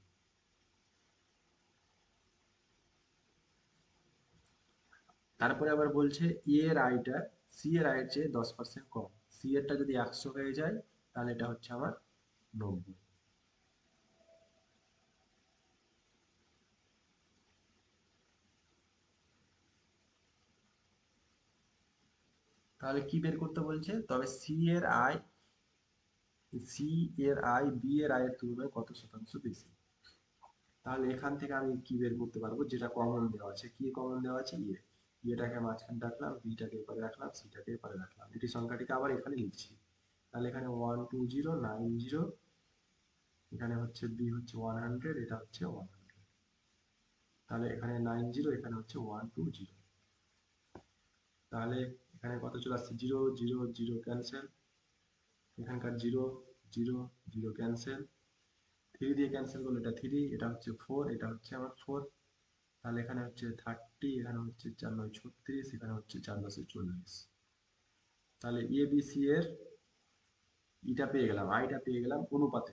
তারপরে আবার বলছে এ এর আয়টা সি এর আয়ের চেয়ে 10% কম, সি এরটা যদি 100 হয়ে যায়, তাহলে এটা হচ্ছে আমার 90। তাহলে কি বের করতে বলছে? তবে সি এর আয় বি এর আয়ের তুলনায় কত শতাংশ বেশি। তাহলে এখান থেকে আমি কি বের করতে পারবো? যেটা কমন দেওয়া আছে, কি কমন দেওয়া আছে? এটাকে মাঝখানে রাখলাম, বিটাকে এপারে রাখলাম, সিটাকে এপারে রাখলাম, এটি সংখ্যাটিকে আবার এখানে লিখছি। তাহলে এখানে 12090, এখানে হচ্ছে বি হচ্ছে 100, এটা হচ্ছে 100, তাহলে এখানে 90, এখানে হচ্ছে 120। তাহলে এখানে কত চলে আসছে? 0 0 0 ক্যান্সেল, এখানকার 0 0 0 ক্যান্সেল, 3 দিয়ে ক্যান্সেল করলে এটা 3, এটা হচ্ছে 4, এটা হচ্ছে আমার 4। তাহলে এখানে হচ্ছে 30, এখানে হচ্ছে 4 9 36, এখানে হচ্ছে 4 10 40। তাহলে এ বি সি এর ইটা পেয়ে গেলাম, আইটা পেয়ে গেলাম অনুপাতে।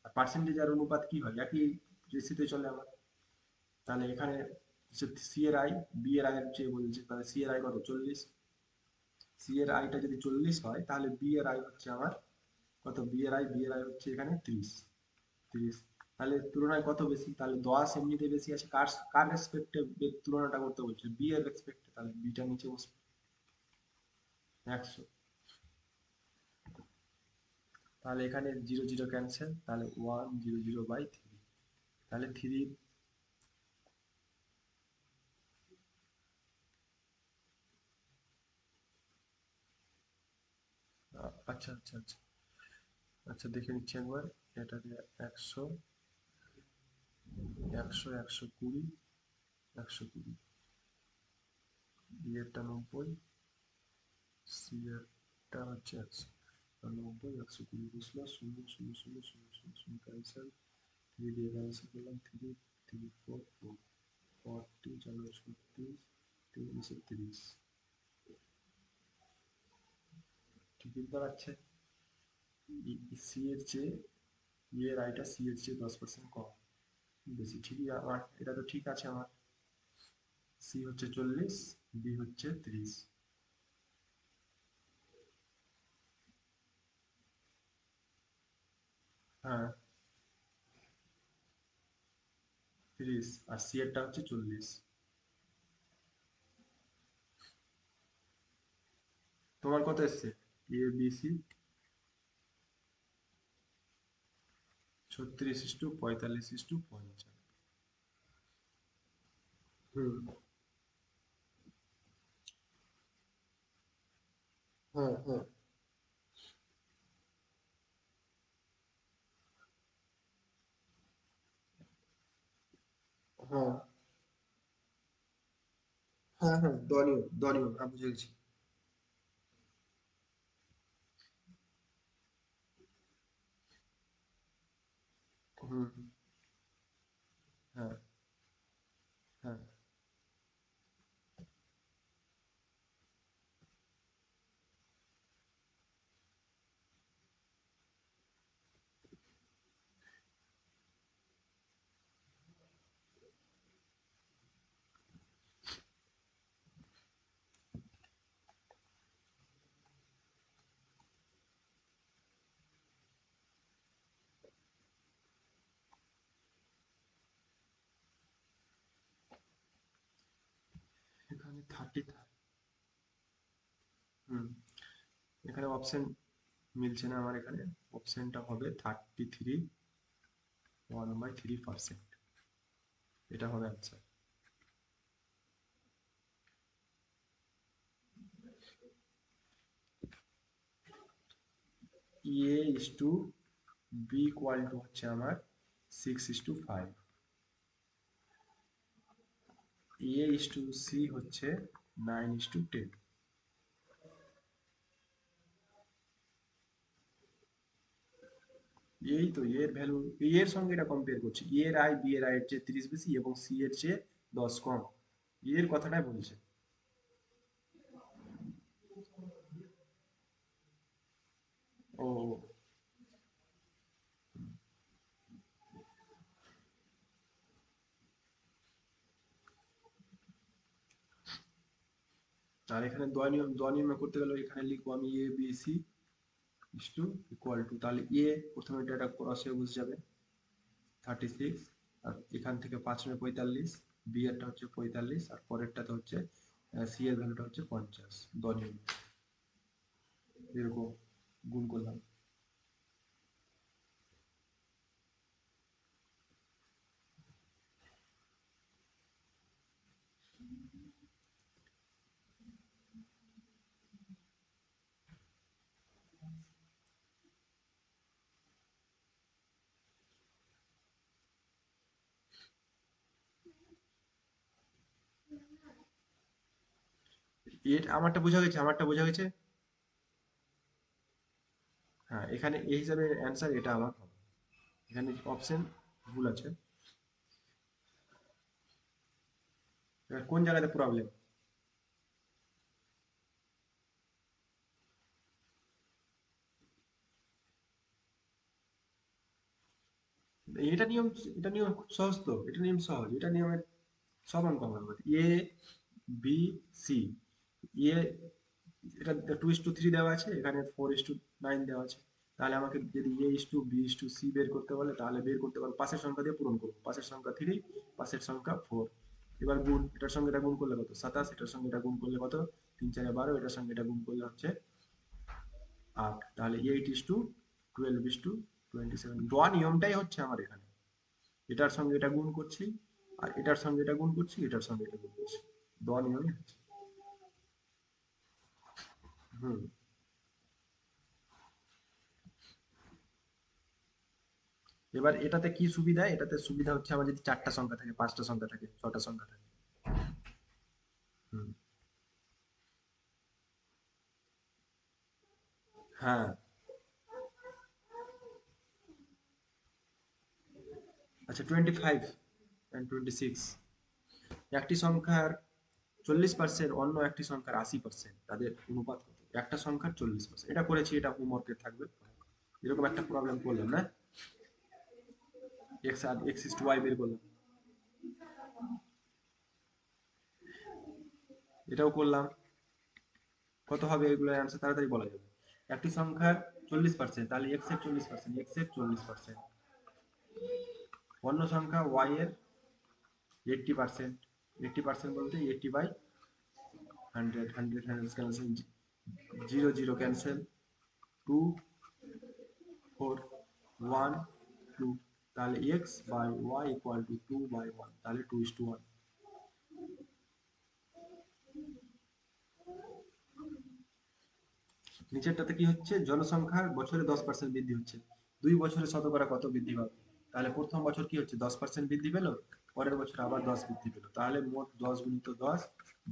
আর পার্সেন্টেজ আর অনুপাত কি হয়? একই রেসিতে চলে আমার। তাহলে এখানে সি এর আই বি এর আয়ের চেয়ে বলছে, তাহলে সি এর আই কত? 40। সি এর আইটা যদি 40 হয়, তাহলে বি এর আই হচ্ছে আমার কত? বি এর আই হচ্ছে এখানে 30। 30, তাহলে তুলনায় কত বেশি? তাহলে 10 এমনিতে বেশি আছে, কার কার রেসপেক্টে তুলনাটা করতে বলছে? বি এর রেসপেক্টে, তাহলে বিটা নিচে বসবে 100। তাহলে এখানে 0 0 ক্যান্সেল, তাহলে 100/3, তাহলে 3। আচ্ছা আচ্ছা আচ্ছা আচ্ছা, দেখে নিচ্ছি একবার। এটা দিয়ে 100, 100 120, 120, বি এরটা 90, সি এরটা হচ্ছে 100। 90 120 বসলো, 0 0 0 0 0 0 ক্যান্সেল, 3 দিয়ে ক্যান্সেল করলাম, 3 3 4 4, 40 4 36, 30 ঠিকই দাঁড়াচ্ছে। সি এর চেয়ে ই এর আইটা সি এর চেয়ে 10% কম বেশি, ঠিকই আমার, এটা তো ঠিক আছে আমার। সি হচ্ছে 40, বি হচ্ছে 30। হ্যাঁ 30, আর সি এরটা হচ্ছে 40। তোমার কত এসছে? এ বি সি 36:45:50। হুম। হ্যাঁ হ্যাঁ হ্যাঁ হ্যাঁ হ্যাঁ, দনীয় দনীয়, আমি বুঝেছি। হুম হুম, হ্যাঁ হ্যাঁ 30, এখানে অপশন মিলছে না আমার, এখানে অপশনটা হবে 33 1/3%, এটা হবে answer. A is to B equal to হচ্ছে আমার 6:5, এ ইস টু সি হচ্ছে 9:10। এই তো এর ভ্যালু, এর সঙ্গে এটা কম্পেয়ার করছি, এর আয় বি এর আয়ের চেয়ে 30 বেশি এবং সি এর চেয়ে 10 কম, এর কথাটাই বলছে। ও, আর এখানে দ্বয় নিয়মে করতে গেলে এখানে লিখবো আমি A B C is two equal to, তাহলে এ প্রথমে এটা ক্রসে বসে যাবে 36, আর এখান থেকে 5×9 = 45, বি এরটা হচ্ছে 45, আর পরেরটাতে হচ্ছে সি এর ভ্যালুটা হচ্ছে 50, দ্বয় নিয়মে এরকম গুণ করলাম। আমারটা বোঝা গেছে, আমারটা বোঝা গেছে। হ্যাঁ, এখানে এই হিসাবে অ্যান্সার এটা আমার হবে, এখানে অপশন ভুল আছে। এবার কোন জায়গাতে প্রবলেম? এটা নিয়ম, এটা নিয়ম খুব সহজ তো, এটা নিয়ম সহজ, এটা নিয়মের সব অঙ্ক আমার হবে। এ বি সি, এ এটা 2:3 দেওয়া আছে, এখানে 4:9 দেওয়া আছে, তাহলে আমাকে যদি A:B:C বের করতে বলে, তাহলে বের করতে পারবো, পাশের সংখ্যা দিয়ে পূরণ করবো, পাশের সংখ্যা 3, পাশের সংখ্যা 4। এবার গুণ, এটার সঙ্গে এটা গুণ করলে কত 27, এটার সঙ্গে এটা গুণ করলে কত 3×4 = 12, এটার সঙ্গে এটা গুণ করলে হচ্ছে 8, তাহলে 8:12:27। ডোয়া নিয়মটাই হচ্ছে আমার এখানে, এটার সঙ্গে এটা গুণ করছি, আর এটার সঙ্গে এটা গুণ করছি, এটার সঙ্গে এটা গুণ করছি, ডোয়া নিয়মই হচ্ছে। হুম। এবার এটাতে কি সুবিধা, এটাতে সুবিধা হচ্ছে আমার যদি 4টা সংখ্যা থাকে, 5টা সংখ্যা থাকে, 6টা সংখ্যা থাকে। হুম। হ্যাঁ। আচ্ছা, 25 and 26, একটি সংখ্যার 40% অন্য একটি সংখ্যার 80%, তাদের অনুপাত কত? একটা সংখ্যার 40%, এটা করেছি, এটা হোমওয়ার্কে থাকবে। এরকম একটা প্রবলেম করলাম না, x R x is to Y বের করলাম, এটাও করলাম। কত হবে এগুলো অ্যান্সার তাড়াতাড়ি বলা যাবে। একটি সংখ্যার 40%, তাহলে এক্স এর 40%, এক্স এর 40%, অন্য সংখ্যা ওয়াই এর 80%, 80% বলতে 80/100, 100 ক্যান্সেল, 0 0 ক্যান্সেল, 2 4 1 2, তাহলে x by y equal to 2/1, তাহলে 2:1। নিচেরটাতে কি হচ্ছে, জনসংখ্যার বছরে 10% বৃদ্ধি হচ্ছে, 2 বছরে শতকরা কত বৃদ্ধি পাবে? তাহলে প্রথম বছর কি হচ্ছে 10% বৃদ্ধি পেলো, পরের বছর আবার 10 বৃদ্ধি পেলো, তাহলে মোট 10 ×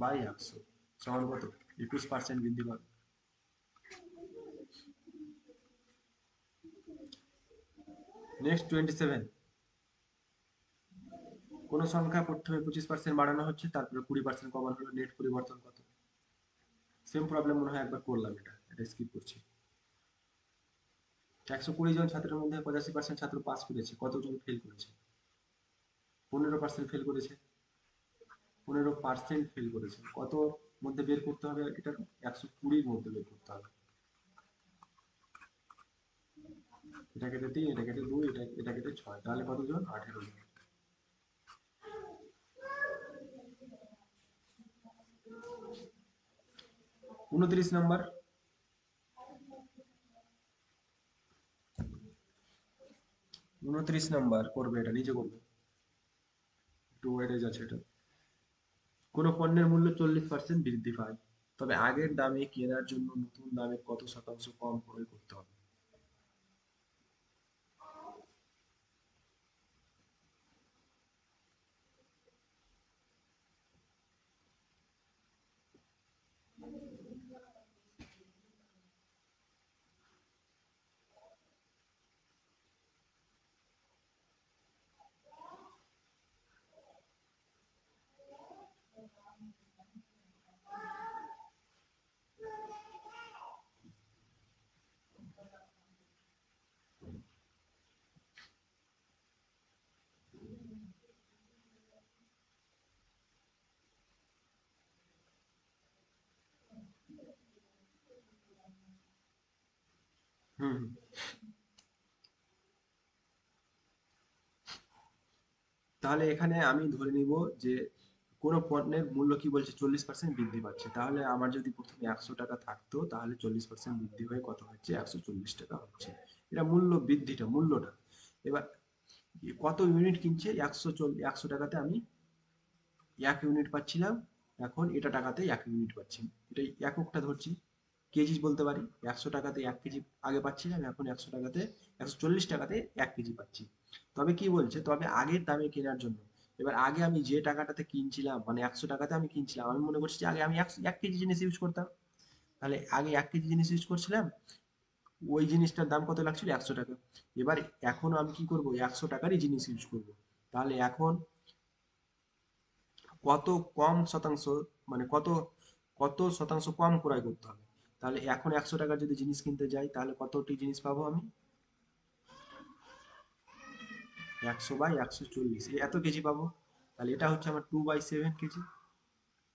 10/100 সমান কত? 21% বৃদ্ধি পাবে। নেক্সট 27, কোন সংখ্যা প্রথমে 25% বাড়ানো হচ্ছে, তারপরে 20% কমানো হলো, নেট পরিবর্তন কত? সেম প্রবলেম মনে হয় একবার করলাম, এটা এটা স্কিপ করছি। 120 জন ছাত্রের মধ্যে 85% ছাত্র পাস করেছে, কতজন ফেল করেছে? 15% ফেল করেছে, 15% ফেল করেছে, কত মধ্যে বের করতে হবে এটা? 120-র মধ্যে বের করতে হবে। এটা কেটে 3, এটা কেটে 2, এটা কেটে 6, তাহলে কতজন? 18 জন। 29 নম্বর, 29 নম্বর করবে, এটা নিজে করবে, টু ওয়াইডেজ আছে এটা। কোনো পণ্যের মূল্য 40% বৃদ্ধি পায়, তবে আগের দামে কেনার জন্য নতুন দামে কত শতাংশ কম ক্রয় করতে হবে? হুম হুম। তাহলে এখানে আমি ধরে নিব যে কোনো পণ্যের মূল্য কি বলছে 40% বৃদ্ধি পাচ্ছে, তাহলে আমার যদি প্রথমে 100 টাকা থাকতো তাহলে 40% বৃদ্ধি হয়ে কত হচ্ছে, 140 টাকা হচ্ছে। এটা মূল্য বৃদ্ধিটা, মূল্যটা। এবার কত ইউনিট কিনছে, 100 টাকাতে আমি 1 ইউনিট পাচ্ছিলাম, এখন এটা টাকাতে 1 ইউনিট পাচ্ছি, এটাই এককটা ধরছি, কেজি বলতে পারি। 100 টাকাতে 1 কেজি আগে পাচ্ছিলাম, এখন 100 টাকাতে, 140 টাকাতে 1 কেজি পাচ্ছি। তবে কি বলছে, তবে আগের দামে কেনার জন্য। এবার আগে আমি যে টাকাটাতে কিনছিলাম, মানে 100 টাকাতে আমি কিনছিলাম, আমি মনে করছি যে আগে আমি 1 কেজি জিনিস ইউজ করতাম, তাহলে আগে 1 কেজি জিনিস ইউজ করছিলাম, ওই জিনিসটার দাম কত লাগছিল, 100 টাকা। এবার এখন আমি কি করব, 100 টাকারই জিনিস ইউজ করব, তাহলে এখন কত কম শতাংশ, মানে কত কত শতাংশ কম ক্রয় করতে হবে। তাহলে এখন 100 টাকার যদি জিনিস কিনতে যাই তাহলে কতটি জিনিস পাবো আমি, 100/140, এত কেজি পাবো। তাহলে এটা হচ্ছে আমার 2/7 কেজি।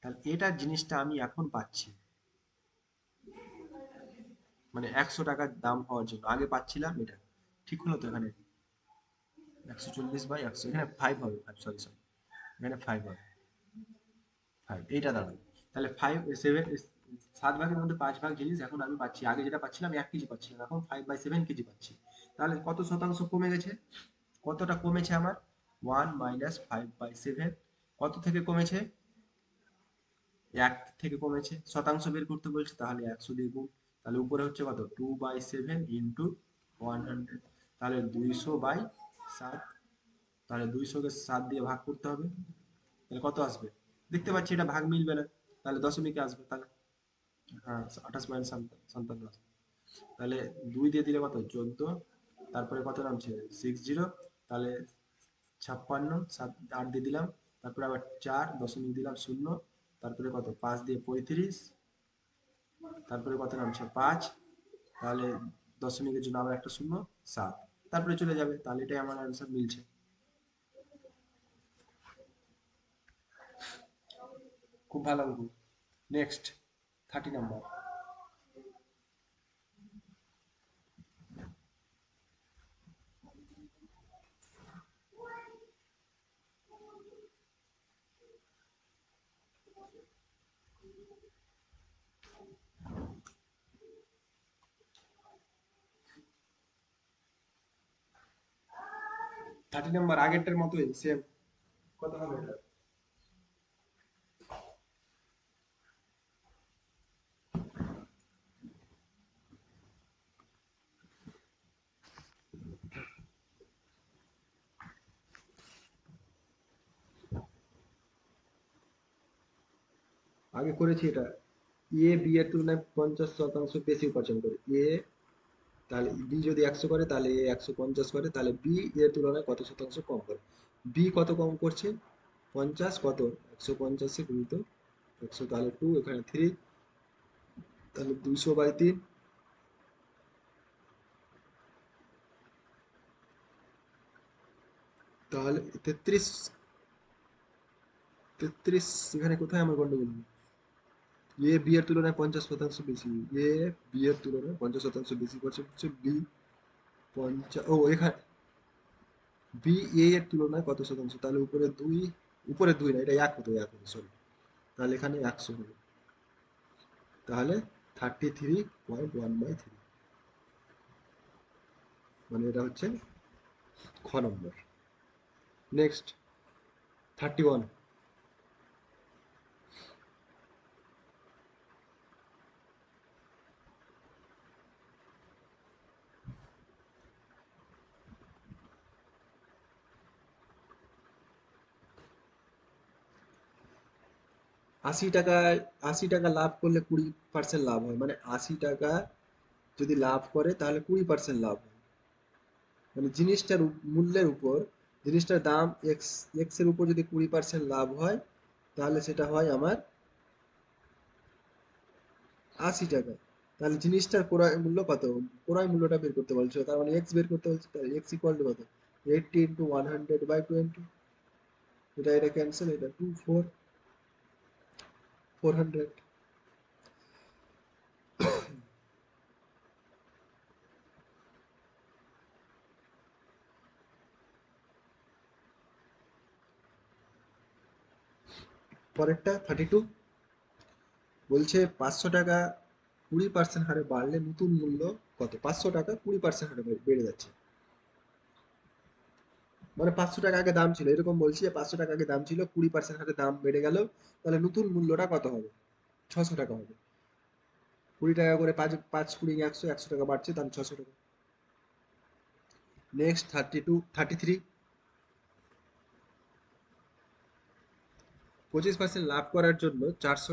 তাহলে এটার জিনিসটা আমি এখন পাচ্ছি, মানে 100 টাকার দাম হওয়ার জন্য আগে পাচ্ছিলাম এটা। ঠিক হলো তো এখানে, 140/100, এখানে 5 হবে, 5, সরি সরি, এখানে 5 হবে, 5 এইটা দাঁড়াবে। তাহলে 7 ভাগের মধ্যে 5 ভাগ জিনিস এখন আমি পাচ্ছি, আগে যেটা পাচ্ছিলাম 1 কেজি পাচ্ছিলাম, এখন 5/7 কেজি পাচ্ছি। তাহলে কত শতাংশ কমে গেছে, কতটা কমেছে আমার, 1 - 5/7, কত থেকে কমেছে, 1 থেকে কমেছে। শতাংশ বের করতে বলছে, তাহলে 100 দিয়ে গুণ, তাহলে উপরে হচ্ছে কত, 2/7 ইন্টু 100, তাহলে 200/7, তাহলে 200-কে 7 দিয়ে ভাগ করতে হবে, তাহলে কত আসবে, দেখতে পাচ্ছি এটা ভাগ মিলবে না, তাহলে দশমিকে আসবে, তাহলে হ্যাঁ 28.57 আসবে। তাহলে 2 দিয়ে দিলে কত, 14, তারপরে কত নামছে, 60, তাহলে 56, 8 দিয়ে দিলাম, তারপরে আবার 4 দশমিক দিলাম 0, তারপরে কত, 5 দিয়ে 35, তারপরে কত নামছে 5, তাহলে দশমিকের জন্য আবার একটা শূন্য, 7, তারপরে চলে যাবে, তাহলে এটাই আমার অ্যান্সার মিলছে। খুব ভালো অঙ্ক। নেক্সট, 30 নম্বর। 30 নম্বর আগেরটার মতোই সেম, কত হবে এটা, আগে করেছি এটা। এ বি এর তুলনায় 50% বেশি উপার্জন করে, এ, তাহলে বি যদি 100 করে তাহলে এ 150 করে, তাহলে বি এর তুলনায় কত শতাংশ কম করে, বি কত কম করছে, 50, কত, 150-এ গুণিত 100, তাহলে 2, এখানে 3, তাহলে 200/3, তাহলে 33, 33, এখানে কোথায় আমার গন্ডগোল হলো? এ বি এর তুলনায় 50% বেশি, এ বি এর তুলনায় 50% বেশি করছে হচ্ছে বি, 50, ও এখানে বি এ এর তুলনায় কত শতাংশ, তাহলে উপরে 2, উপরে 2 না, এটা 1 হতো, 1 হতো, সরি, তাহলে এখানে 100 হবে। তাহলে 33.1/3, মানে এটা হচ্ছে খ নম্বর। নেক্সট 31। আশি টাকায় 80 টাকা লাভ করলে 20% লাভ হয়, মানে 80 টাকা যদি লাভ করে তাহলে 20% লাভ হয়। মানে জিনিসটার মূল্যের উপর, জিনিসটার দাম এক্স, এক্স এর উপর যদি 20% লাভ হয় তাহলে সেটা হয় আমার 80 টাকা। তাহলে জিনিসটার ক্রয় মূল্য কত? ক্রয় মূল্যটা বের করতে বলছো, তার মানে এক্স বের করতে বলছো, তাহলে এক্স ইকুয়াল টু কত? 80 × 100/20। এটা ক্যান্সেল, এটা 400। পরেরটা 32, বলছে 500 টাকা 20% হারে বাড়লে নতুন মূল্য কত? 500 টাকা 20% হারে বেড়ে যাচ্ছে, মানে 500 টাকা আগে দাম ছিল, এরকম বলছি যে 500 টাকা আগে দাম ছিল, 20% হারে দাম বেড়ে গেল, তাহলে নতুন মূল্যটা কত হবে? 600 টাকা হবে। 20 টাকা করে, পাঁচ পাঁচ কুড়ি 100, 100 টাকা বাড়ছে, তাহলে 600 টাকা। নেক্সট 33। 25% লাভ করার জন্য 400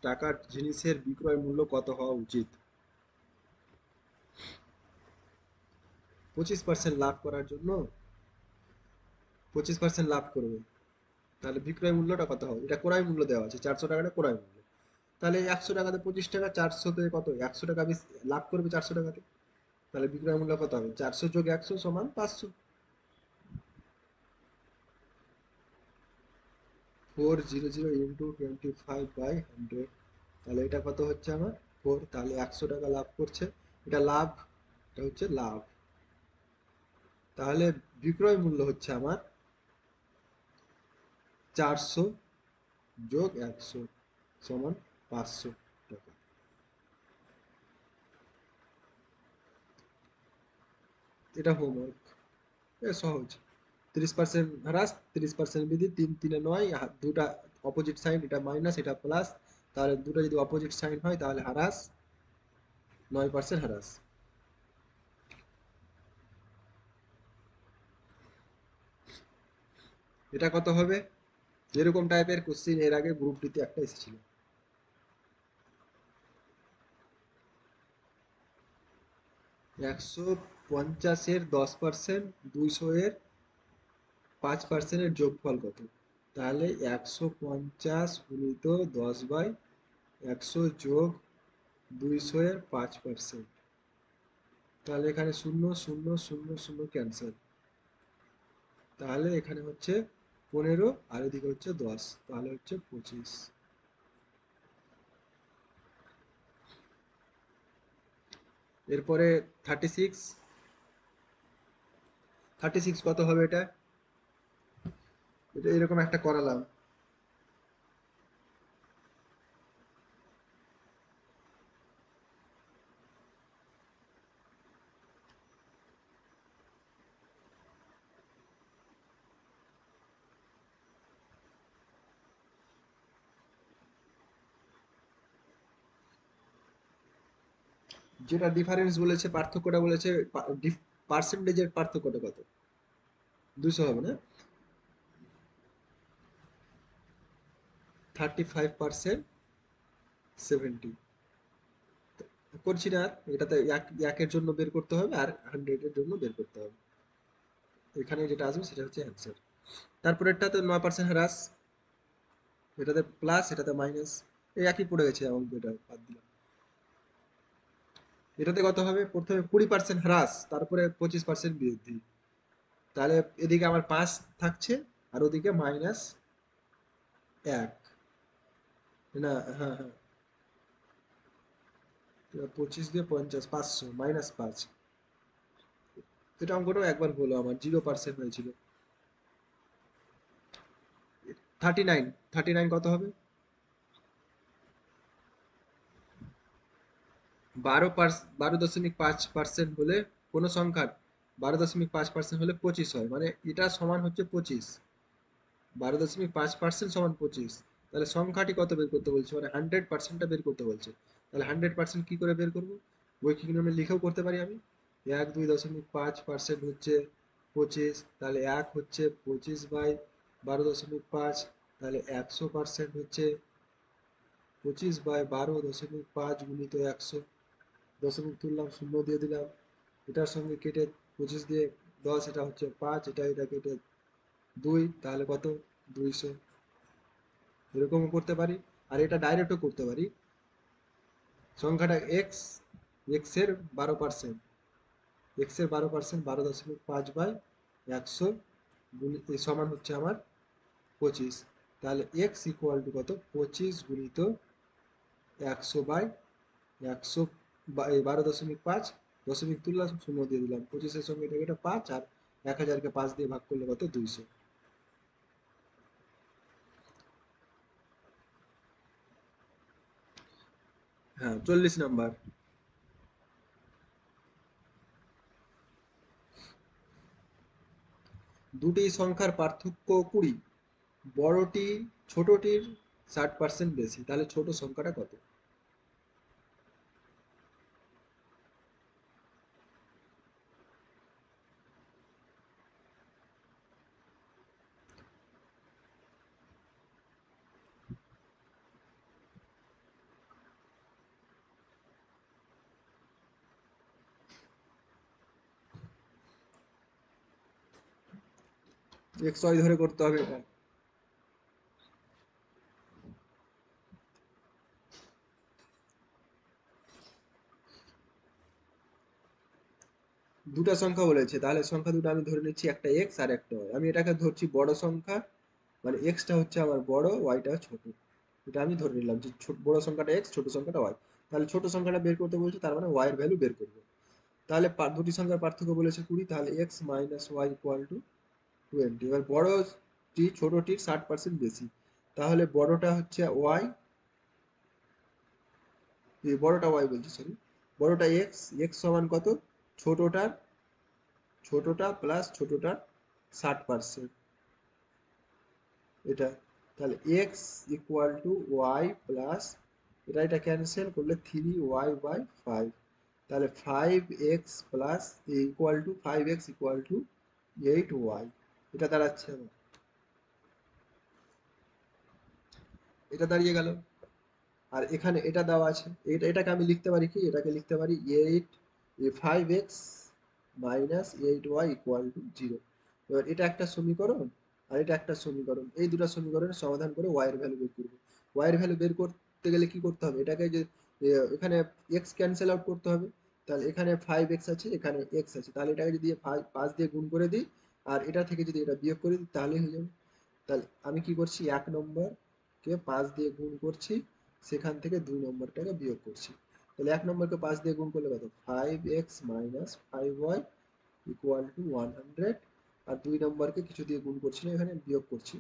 টাকার জিনিসের বিক্রয় মূল্য কত হওয়া উচিত? 25% লাভ করার জন্য, 25% লাভ করবে, তাহলে বিক্রয় মূল্যটা কত হবে? এটা ক্রয় মূল্য দেওয়া আছে, 400 টাকাটা ক্রয় মূল্য। তাহলে 100 টাকাতে 25 টাকা, 400-তে কত? 100 টাকা বেশি লাভ করবে 400 টাকাতে, তাহলে বিক্রয় মূল্য কত হবে? 400 + 100 = 500। 400 × 25/100, তাহলে এটা কত হচ্ছে আমার? 4। তাহলে 100 টাকা লাভ করছে, এটা লাভ, এটা হচ্ছে লাভ। তাহলে বিক্রয় মূল্য হচ্ছে আমার 400 + 100 = 500 টাকা। এটা হোমওয়ার্ক, এ সহজ। 30% হ্রাস, 30% বৃদ্ধি, 3 3 এ 9, দুটা অপোজিট সাইন, এটা মাইনাস এটা প্লাস, তাহলে দুটো যদি অপোজিট সাইন হয় তাহলে হ্রাস, 9% হ্রাস। এটা কত হবে? এরকম টাইপের কোশ্চিন এর আগে গ্রুপ ডিতে একটা এসেছিল। 150-এর 10%, 200-এর 5%-এর যোগফল কত? তাহলে 150 × 10/100 + 200-এর 5%, তাহলে এখানে 0 0 0 0 ক্যান্সেল, তাহলে এখানে হচ্ছে 15 আর এদিকে হচ্ছে 10, তাহলে হচ্ছে 25। এরপরে 36। 36 কত হবে এটা? এটা এরকম একটা করালাম, যেটা ডিফারেন্স বলেছে, পার্থক্যটা বলেছে, পার্সেন্টেজের পার্থক্যটা কত? 200 হবে না? 35%, 70। করছি না আর, এটাতে একের জন্য বের করতে হবে আর 100-এর জন্য বের করতে হবে, এখানে যেটা আসবে সেটা হচ্ছে অ্যান্সার। তারপরেরটাতে 9% হ্রাস, এটাতে প্লাস এটাতে মাইনাস, এই একই পড়ে গেছে অঙ্ক, এটা বাদ দিলাম। এটাতে কত হবে? প্রথমে 20% হ্রাস, তারপরে 25% বৃদ্ধি, তাহলে এদিকে আমার 5 থাকছে আর ওদিকে -1। না, হ্যাঁ হ্যাঁ, 25 দিয়ে 50, 500 -5। এটা অঙ্কটাও একবার হলো আমার, 0% হয়েছিল। 39। 39 কত হবে? 12.5% হলে কোনো সংখ্যার 12.5% হলে 25 হয়, মানে এটা সমান হচ্ছে 25। 12.5% সমান 25। তাহলে সংখ্যাটি কত বের করতে বলছে, মানে 100%টা বের করতে বলছে। তাহলে 100% কি করে বের করবো? রৈখিক নিয়মে লিখেও করতে পারি আমি। 1 2.5% হচ্ছে 25, তাহলে 1 হচ্ছে 25/12.5, তাহলে 100% হচ্ছে 25/12.5 গুণিত 100। দশমিক তুললাম, শূন্য দিয়ে দিলাম, এটার সঙ্গে কেটে 25 দিয়ে 10, এটা হচ্ছে 5, এটা কেটে 2, তাহলে কত? 200। এরকমও করতে পারি, আর এটা ডাইরেক্টও করতে পারি। সংখ্যাটা এক্স, এক্স এর 12%, এক্স এর 12%, 12.5/100 সমান হচ্ছে আমার 25। তাহলে এক্স ইকুয়াল টু কত? 25 গুণিত 100/100, 12.5, দশমিক তুললাম, শূন্য দিয়ে দিলাম, 25-এর সঙ্গে এটা এটা 5, আর 1000-কে 5 দিয়ে ভাগ করলে কত? 200। হ্যাঁ, 40 নাম্বার। দুটি সংখ্যার পার্থক্য 20, বড়টি ছোটটির 60% বেশি, তাহলে ছোট সংখ্যাটা কত? এক্স ওয়াই ধরে করতে হবে এটা। দুটা সংখ্যা বলেছে, তাহলে সংখ্যা দুটো আমি ধরে নিচ্ছি, একটা এক্স আর একটা ওয়াই। আমি এটাকে ধরছি বড় সংখ্যা, মানে এক্সটা হচ্ছে আমার বড়, ওয়াইটা ছোট। এটা আমি ধরে নিলাম যে বড় সংখ্যাটা এক্স, ছোট সংখ্যাটা ওয়াই। তাহলে ছোট সংখ্যাটা বের করতে বলছে, তার মানে ওয়াই এর ভ্যালু বের করবো। তাহলে দুটি সংখ্যার পার্থক্য বলেছে 20, তাহলে x minus y equal to 20। এবার বড়টি ছোটটির 60% বেশি, তাহলে বড়টা হচ্ছে ওয়াই, বড়টা ওয়াই বলছি, সরি, বড়টা এক্স, এক্স সমান কত? ছোটটার, ছোটটা প্লাস ছোটটার 60%, এটা। তাহলে x equal to y plus, এটা ক্যান্সেল করলে 3y/5, তাহলে 5x plus equal to 5x equal to 8y। এটা দাঁড়াচ্ছে আমার, এটা দাঁড়িয়ে গেল। আর এখানে এটা দেওয়া আছে, এটাকে আমি লিখতে পারি কি? এটাকে লিখতে পারি 5x minus 8y equal to 0। এবার এটা একটা সমীকরণ, আর এটা একটা সমীকরণ, এই দুটো সমীকরণের সমাধান করে y এর ভ্যালু বের করব। y এর ভ্যালু বের করতে গেলে কি করতে হবে? এটাকে যে এখানে x ক্যান্সেল আউট করতে হবে। তাহলে এখানে 5x আছে, এখানে x আছে, তাহলে এটাকে যদি 5 দিয়ে গুণ করে দিই, আর এটা থেকে যদি এটা বিয়োগ করে দিই, তাহলেই হয়ে যাবে। তাহলে আমি কি করছি? 1 নম্বরকে 5 দিয়ে গুণ করছি, সেখান থেকে 2 নম্বরটাকে বিয়োগ করছি। তাহলে 1 নম্বরকে 5 দিয়ে গুণ করলে কত? 5x minus 5y equal to 100। আর 2 নম্বরকে কিছু দিয়ে গুণ করছি না, এখানে বিয়োগ করছি,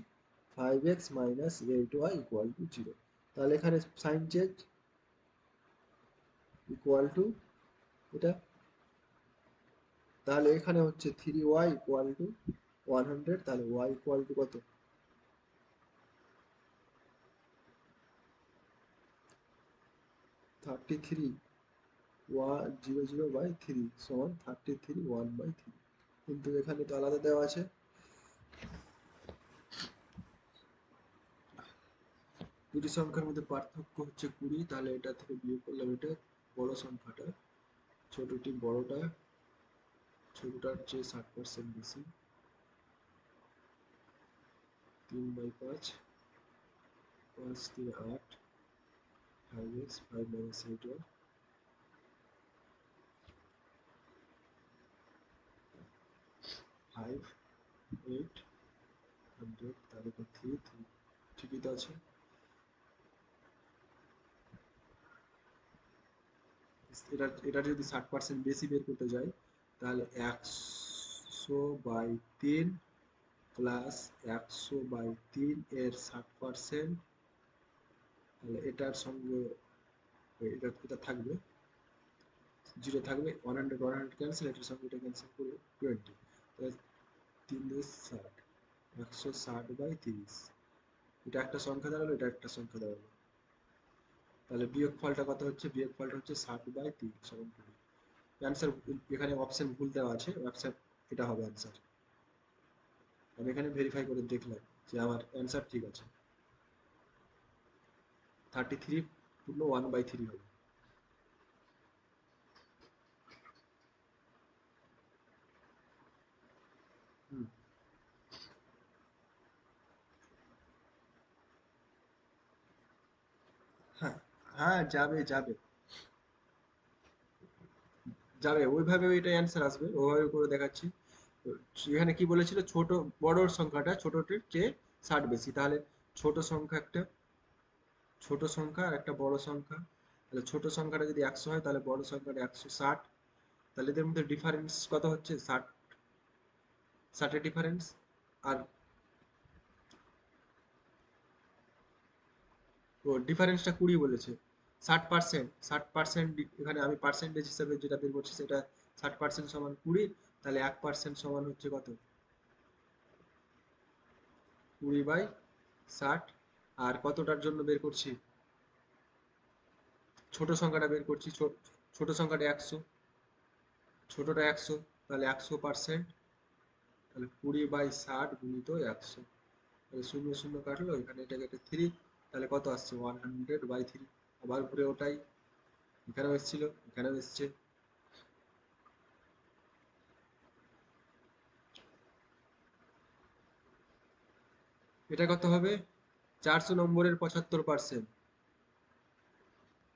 5x minus 8y equal to 0। তাহলে এখানে সাইন চেঞ্জ ইকুয়াল টু এটা, তাহলে এখানে হচ্ছে 3y ইকুয়াল টু 100, তাহলে y ইকুয়াল টু কত? 33 0/3 সমান 33 1/3। কিন্তু এখানে তো আলাদা দেওয়া আছে। দুটি সংখ্যার মধ্যে পার্থক্য হচ্ছে 20, তাহলে এটা থেকে বিয়োগ করলাম, এটা বড় সংখ্যাটা, ছোটটি বড়টা, ছোটটার চেয়ে 60% বেশি, 3/5, 5 3 8, 5x 5 minus 8y, 5 8 100, তার উপর 3 3, ঠিকই তো আছে। এটা যদি 60% বেশি বের করতে যাই, তাহলে 100/3 প্লাস 100/3 এর 60%, তাহলে এটার সঙ্গে এটা এটা থাকবে, জিরো থাকবে, 100 ক্যান্সেল, এটার সঙ্গে এটা ক্যান্সেল করে 20, তাহলে 3×60, 160/30, এটা একটা সংখ্যা দাঁড়ালো, এটা একটা সংখ্যা দাঁড়ালো। তাহলে বিয়োগফলটা কত হচ্ছে? বিয়োগফলটা হচ্ছে 60/3 সমান 20। অ্যান্সার এখানে অপশন ভুল দেওয়া আছে, অপশন এটা হবে অ্যান্সার। আমি এখানে ভেরিফাই করে দেখলাম যে আমার অ্যান্সার ঠিক আছে, 33 পূর্ণ 1/3 হবে। হুম, হ্যাঁ, হ্যাঁ, যাবে যাবে যাবে, ওইভাবে ওইটা অ্যান্সার আসবে, ওইভাবে করে দেখাচ্ছি। তো এখানে কি বলেছিল, ছোট বড় সংখ্যাটা ছোটটির চেয়ে 60 বেশি, তাহলে ছোট সংখ্যা একটা, ছোট সংখ্যা আর একটা বড় সংখ্যা, তাহলে ছোট সংখ্যাটা যদি 100 হয় তাহলে বড় সংখ্যাটা 160, তাহলে এদের মধ্যে ডিফারেন্স কত হচ্ছে? 60, 60 ডিফারেন্স। আর ও ডিফারেন্সটা 20 বলেছে, 60%, 60%, এখানে আমি পার্সেন্টেজ হিসাবে যেটা বের করছি সেটা 60% সমান 20, তাহলে 1% সমান হচ্ছে কত? 20/60। আর কতটার জন্য বের করছি? ছোট সংখ্যাটা বের করছি, ছোট সংখ্যাটা 100, ছোটটা 100, তাহলে 100%, তাহলে 20/60 গুণিত 100, তাহলে শূন্য শূন্য কাটলো, এখানে এটা কেটে 3, তাহলে কত আসছে? 100/3। আবার উপরে ওটাই, এখানেও এসেছিল, এখানেও এসছে। এটা কত হবে? 400 নম্বরের 75%,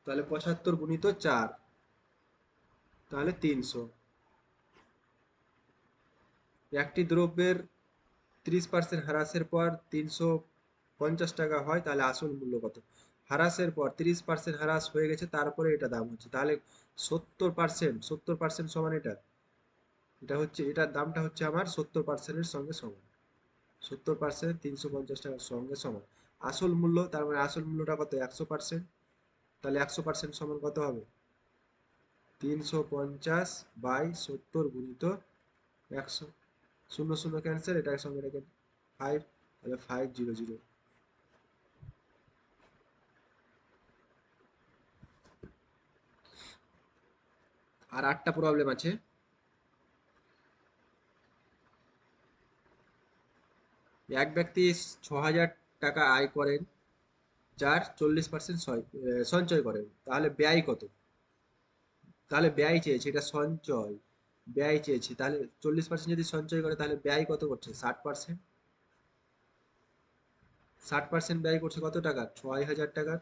তাহলে 75 গুণিত 4, তাহলে 300। একটি দ্রব্যের 30% হ্রাসের পর 350 টাকা হয়, তাহলে আসল মূল্য কত? হ্রাসের পর 30% হ্রাস হয়ে গেছে, তারপরে এটা দাম হচ্ছে, তাহলে 70%, 70% সমান এটা, এটা হচ্ছে, এটার দামটা হচ্ছে আমার 70%-এর সঙ্গে সমান। 70% 350 টাকার সঙ্গে সমান। আসল মূল্য, তার মানে আসল মূল্যটা কত? 100%, তাহলে 100% সমান কত হবে? 350/70 গুণিত 100, শূন্য শূন্য ক্যান্সেল, এটার সঙ্গে এটাকে 5, তাহলে 500। আর 8টা প্রবলেম আছে। এক ব্যক্তি 6,000 টাকা আয় করেন, যার 40% সঞ্চয় করেন, তাহলে ব্যয় কত? তাহলে ব্যয় চেয়েছে, এটা সঞ্চয়, ব্যয় চেয়েছে, তাহলে 40% যদি সঞ্চয় করে তাহলে ব্যয় কত করছে? 60%। 60% ব্যয় করছে কত টাকার? 6,000 টাকার,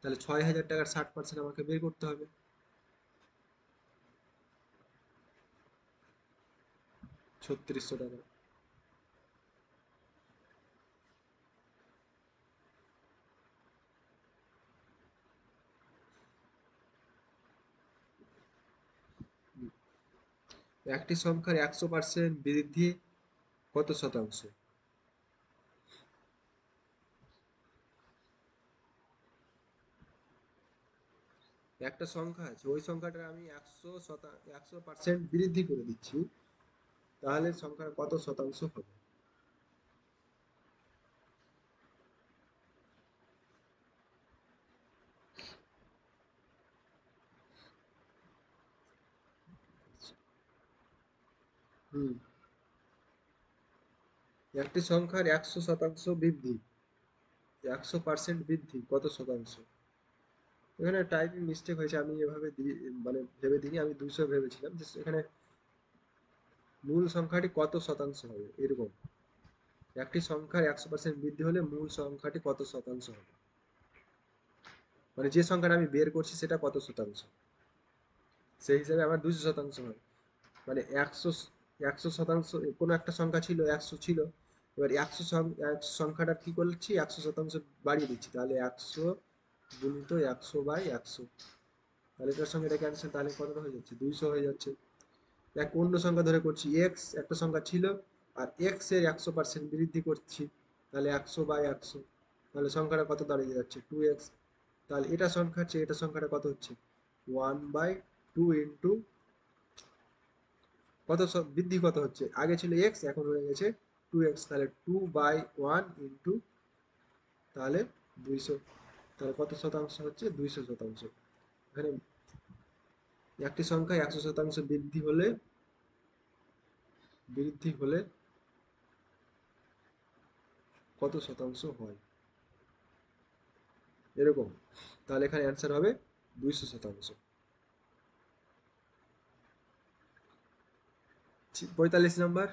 তাহলে 6,000 টাকার 60% আমাকে বের করতে হবে। 3600 টাকা। একটি সংখ্যার 100% বৃদ্ধি কত শতাংশ? একটা সংখ্যা আছে, ওই সংখ্যাটা আমি 100% বৃদ্ধি করে দিচ্ছি, তাহলে সংখ্যার কত শতাংশ হবে? হুম, একটি সংখ্যার 100% বৃদ্ধি, 100% বৃদ্ধি কত শতাংশ? এখানে টাইপিং মিস্টেক হয়েছে, আমি এভাবে মানে ভেবে দিইনি, আমি 200 ভেবেছিলাম, যে এখানে মূল সংখ্যাটি কত শতাংশ হবে এরকম, একটি সংখ্যার 100% বৃদ্ধি হলে মূল সংখ্যাটি কত শতাংশ হবে, মানে যে সংখ্যাটা আমি বের করছি সেটা কত শতাংশ, সেই হিসাবে আমার 200% হয়। মানে 100% কোনো একটা সংখ্যা ছিল, 100 ছিল, এবার 100 সংখ্যাটা কি করছি, 100% বাড়িয়ে দিচ্ছি, তাহলে 100 গুণিত 100/100, তাহলে এটার সঙ্গে এটা ক্যান্সেল, তাহলে কতটা হয়ে যাচ্ছে? 200 হয়ে যাচ্ছে। এক অন্য সংখ্যা ধরে করছি, এক্স একটা সংখ্যা ছিল, আর এক্স এর 100% বৃদ্ধি করছি, তাহলে 100/100, তাহলে সংখ্যাটা কত দাঁড়িয়ে যাচ্ছে? 2x, তাহলে এটা সংখ্যার চেয়ে এটা সংখ্যাটা কত হচ্ছে? 1/2। টু ইন্টু বৃদ্ধি কত হচ্ছে, আগে ছিল এক্স এখন হয়ে গেছে 2x, তাহলে 2/1 ইন্টু তাহলে 200, তাহলে কত শতাংশ হচ্ছে 200%। এখানে একটি সংখ্যা 100% বৃদ্ধি হলে কত শতাংশ হয় এরকম, তাহলে এখানে অ্যান্সার হবে 200%। 45 নাম্বার,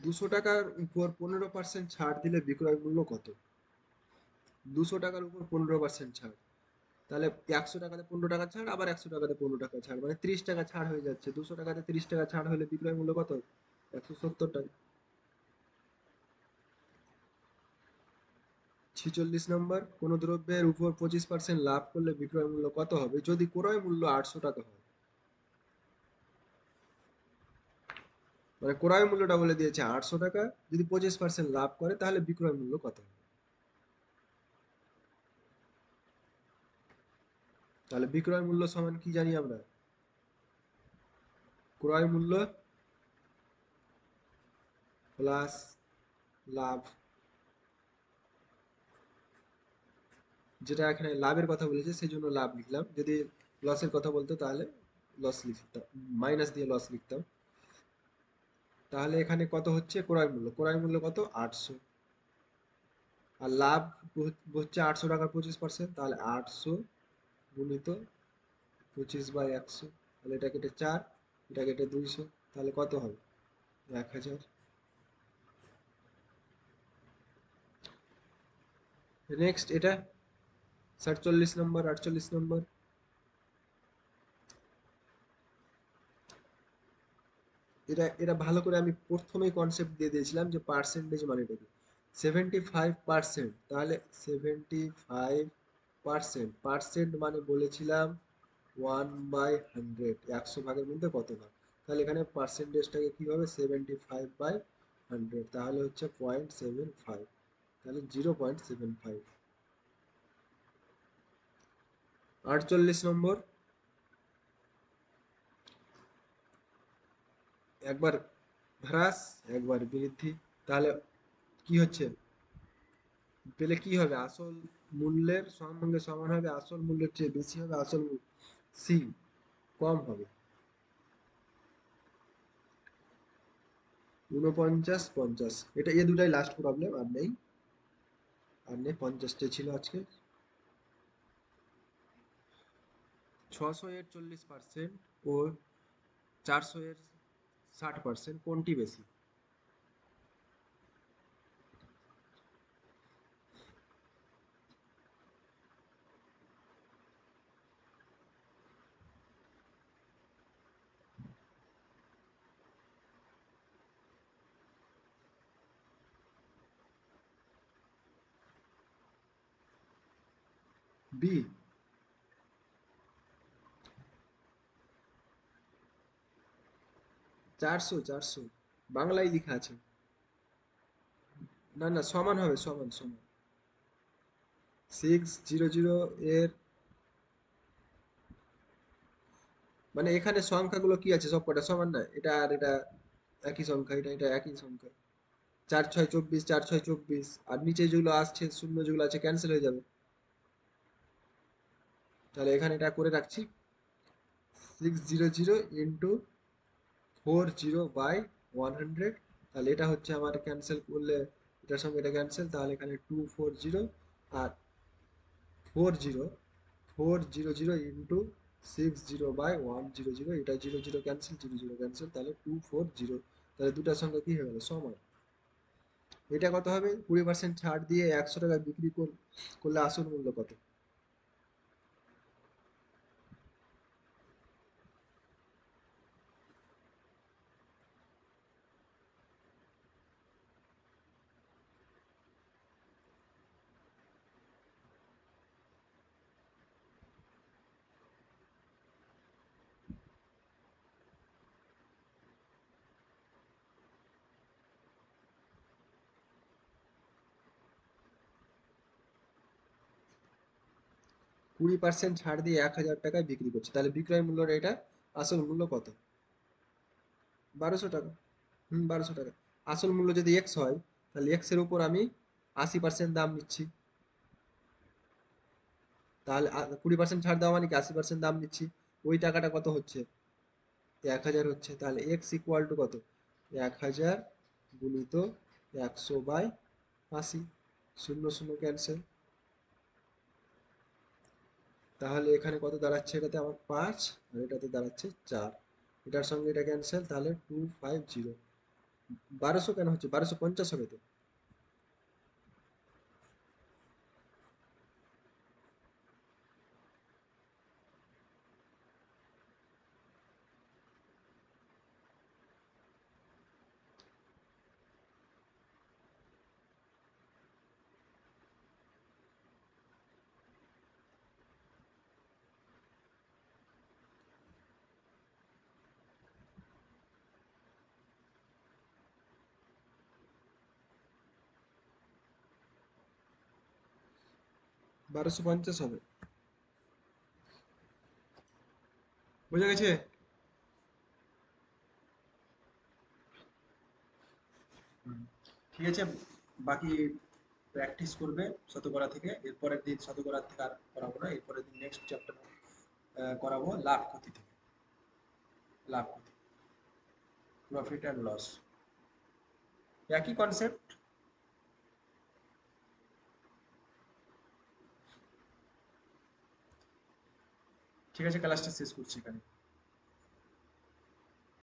200 টাকার উপর 15% ছাড় দিলে বিক্রয় মূল্য কত? 200 টাকার উপর 15% ছাড়, তাহলে 100 টাকাতে 15 টাকা ছাড়, আবার 100 টাকাতে 15 টাকা ছাড়, মানে 30 টাকা ছাড় হয়ে যাচ্ছে। 200 টাকাতে 30 টাকা ছাড় হলে বিক্রয় মূল্য কত? 170 টাকা। 46 নম্বর, কোন দ্রব্যের উপর 25% লাভ করলে বিক্রয় মূল্য কত হবে যদি ক্রয় মূল্য 800 টাকা হয়? মানে ক্রয় মূল্যটা বলে দিয়েছে 800 টাকা, যদি 25% লাভ করে তাহলে বিক্রয় মূল্য কত হবে? তাহলে বিক্রয় মূল্য সমান কি জানি আমরা? ক্রয় মূল্য প্লাস লাভ, যেটা এখানে লাভের কথা বলেছে সেই জন্য লাভ লিখলাম, যদি লসের কথা বলতো তাহলে লস লিখতাম, মাইনাস দিয়ে লস লিখতাম। তাহলে এখানে কত হচ্ছে ক্রয় মূল্য? ক্রয় মূল্য কত? 800, আর লাভ হচ্ছে 800 টাকার 25%, তাহলে 800 গুণিত 25/100, তাহলে এটা কেটে 4, এটা কেটে 200, তাহলে কত হবে? 1000। নেক্সট এটা 47 নম্বর, 48 নম্বর, এটা এটা ভালো করে আমি প্রথমেই কনসেপ্ট দিয়ে দিয়েছিলাম যে পার্সেন্টেজ মানেটা কি। 75%, তাহলে 75%, পার্সেন্ট মানে বলেছিলাম 1/100, 100 ভাগের মধ্যে কত ভাগ, তাহলে এখানে পার্সেন্টেজটাকে কি হবে? 75/100, তাহলে হচ্ছে 0.75, তাহলে 0.75। 48 নম্বর, একবার হ্রাস একবার বৃদ্ধি, তাহলে কি হচ্ছে পেলে কি হবে? আসল মূল্যের সঙ্গে সমান হবে, আসল মূল্যের চেয়ে বেশি হবে, আসল সি কম হবে। 49, 50, এটা এ দুটাই লাস্ট প্রবলেম, আর নেই, আর নেই, 50টাই ছিল আজকে। 600 এর 40% ও 400 এর 60% কোনটি বেশি? বি, 400, বাংলায় লেখা আছে। না না, সমান হবে, সমান সমান। 600 এর, মানে এখানে সংখ্যাগুলো কি আছে, সব কটা সমান না, এটা আর এটা একই সংখ্যা, এটা এটা একই সংখ্যা। 4 6 24, 4 6 24, আর নিচে যেগুলো আসছে শূন্য যেগুলো আছে ক্যান্সেল হয়ে যাবে, তাহলে এখানে এটা করে রাখছি 600 ইন্টু 40/100, তাহলে এটা হচ্ছে আমার ক্যান্সেল করলে এটার সঙ্গে এটা ক্যান্সেল, তাহলে এখানে 240, আর 400 ইন্টু 60/100, এটা 00 ক্যান্সেল, 00 ক্যান্সেল, তাহলে 240, তাহলে দুটার সঙ্গে কি হয়ে গেল? সমান। এটা কত হবে? 20% ছাড় দিয়ে 100 টাকা বিক্রি করলে আসল মূল্য কত? 20% ছাড় দিয়ে 1000 টাকায় বিক্রি করছে, তাহলে বিক্রয় মূল্যটা এটা আসল মূল্য কত? 1200 টাকা। 1200 টাকা। আসল মূল্য যদি এক্স হয়, তাহলে এক্স এর উপর আমি 80% দাম নিচ্ছি, তাহলে 20% ছাড় দেওয়া মানে কি 80% দাম নিচ্ছি, ওই টাকাটা কত হচ্ছে? 1000 হচ্ছে। তাহলে এক্স ইকুয়াল টু কত? 1000 গুণিত 100/80, শূন্য শূন্য ক্যান্সেল। তাহলে এখানে কত দাঁড়াচ্ছে? এটাতে আমার 5 আর এটাতে দাঁড়াচ্ছে 4, এটার সঙ্গে এটা ক্যান্সেল, তাহলে 250। 1200 কেন হচ্ছে? 1250 হবে তো। বারোশো পঞ্চাশ হবে। বুঝা গেছে? হুম, ঠিক আছে। বাকি প্র্যাকটিস করবে শতকরা থেকে, এরপরের দিন শতকরা থেকে আর করাবো না, এরপরের দিন নেক্সট চ্যাপ্টার করাবো লাভ ক্ষতি থেকে। লাভ ক্ষতি, প্রফিট অ্যান্ড লস, একই কনসেপ্ট। ঠিক আছে, ক্লাসটা শেষ করছি এখানে।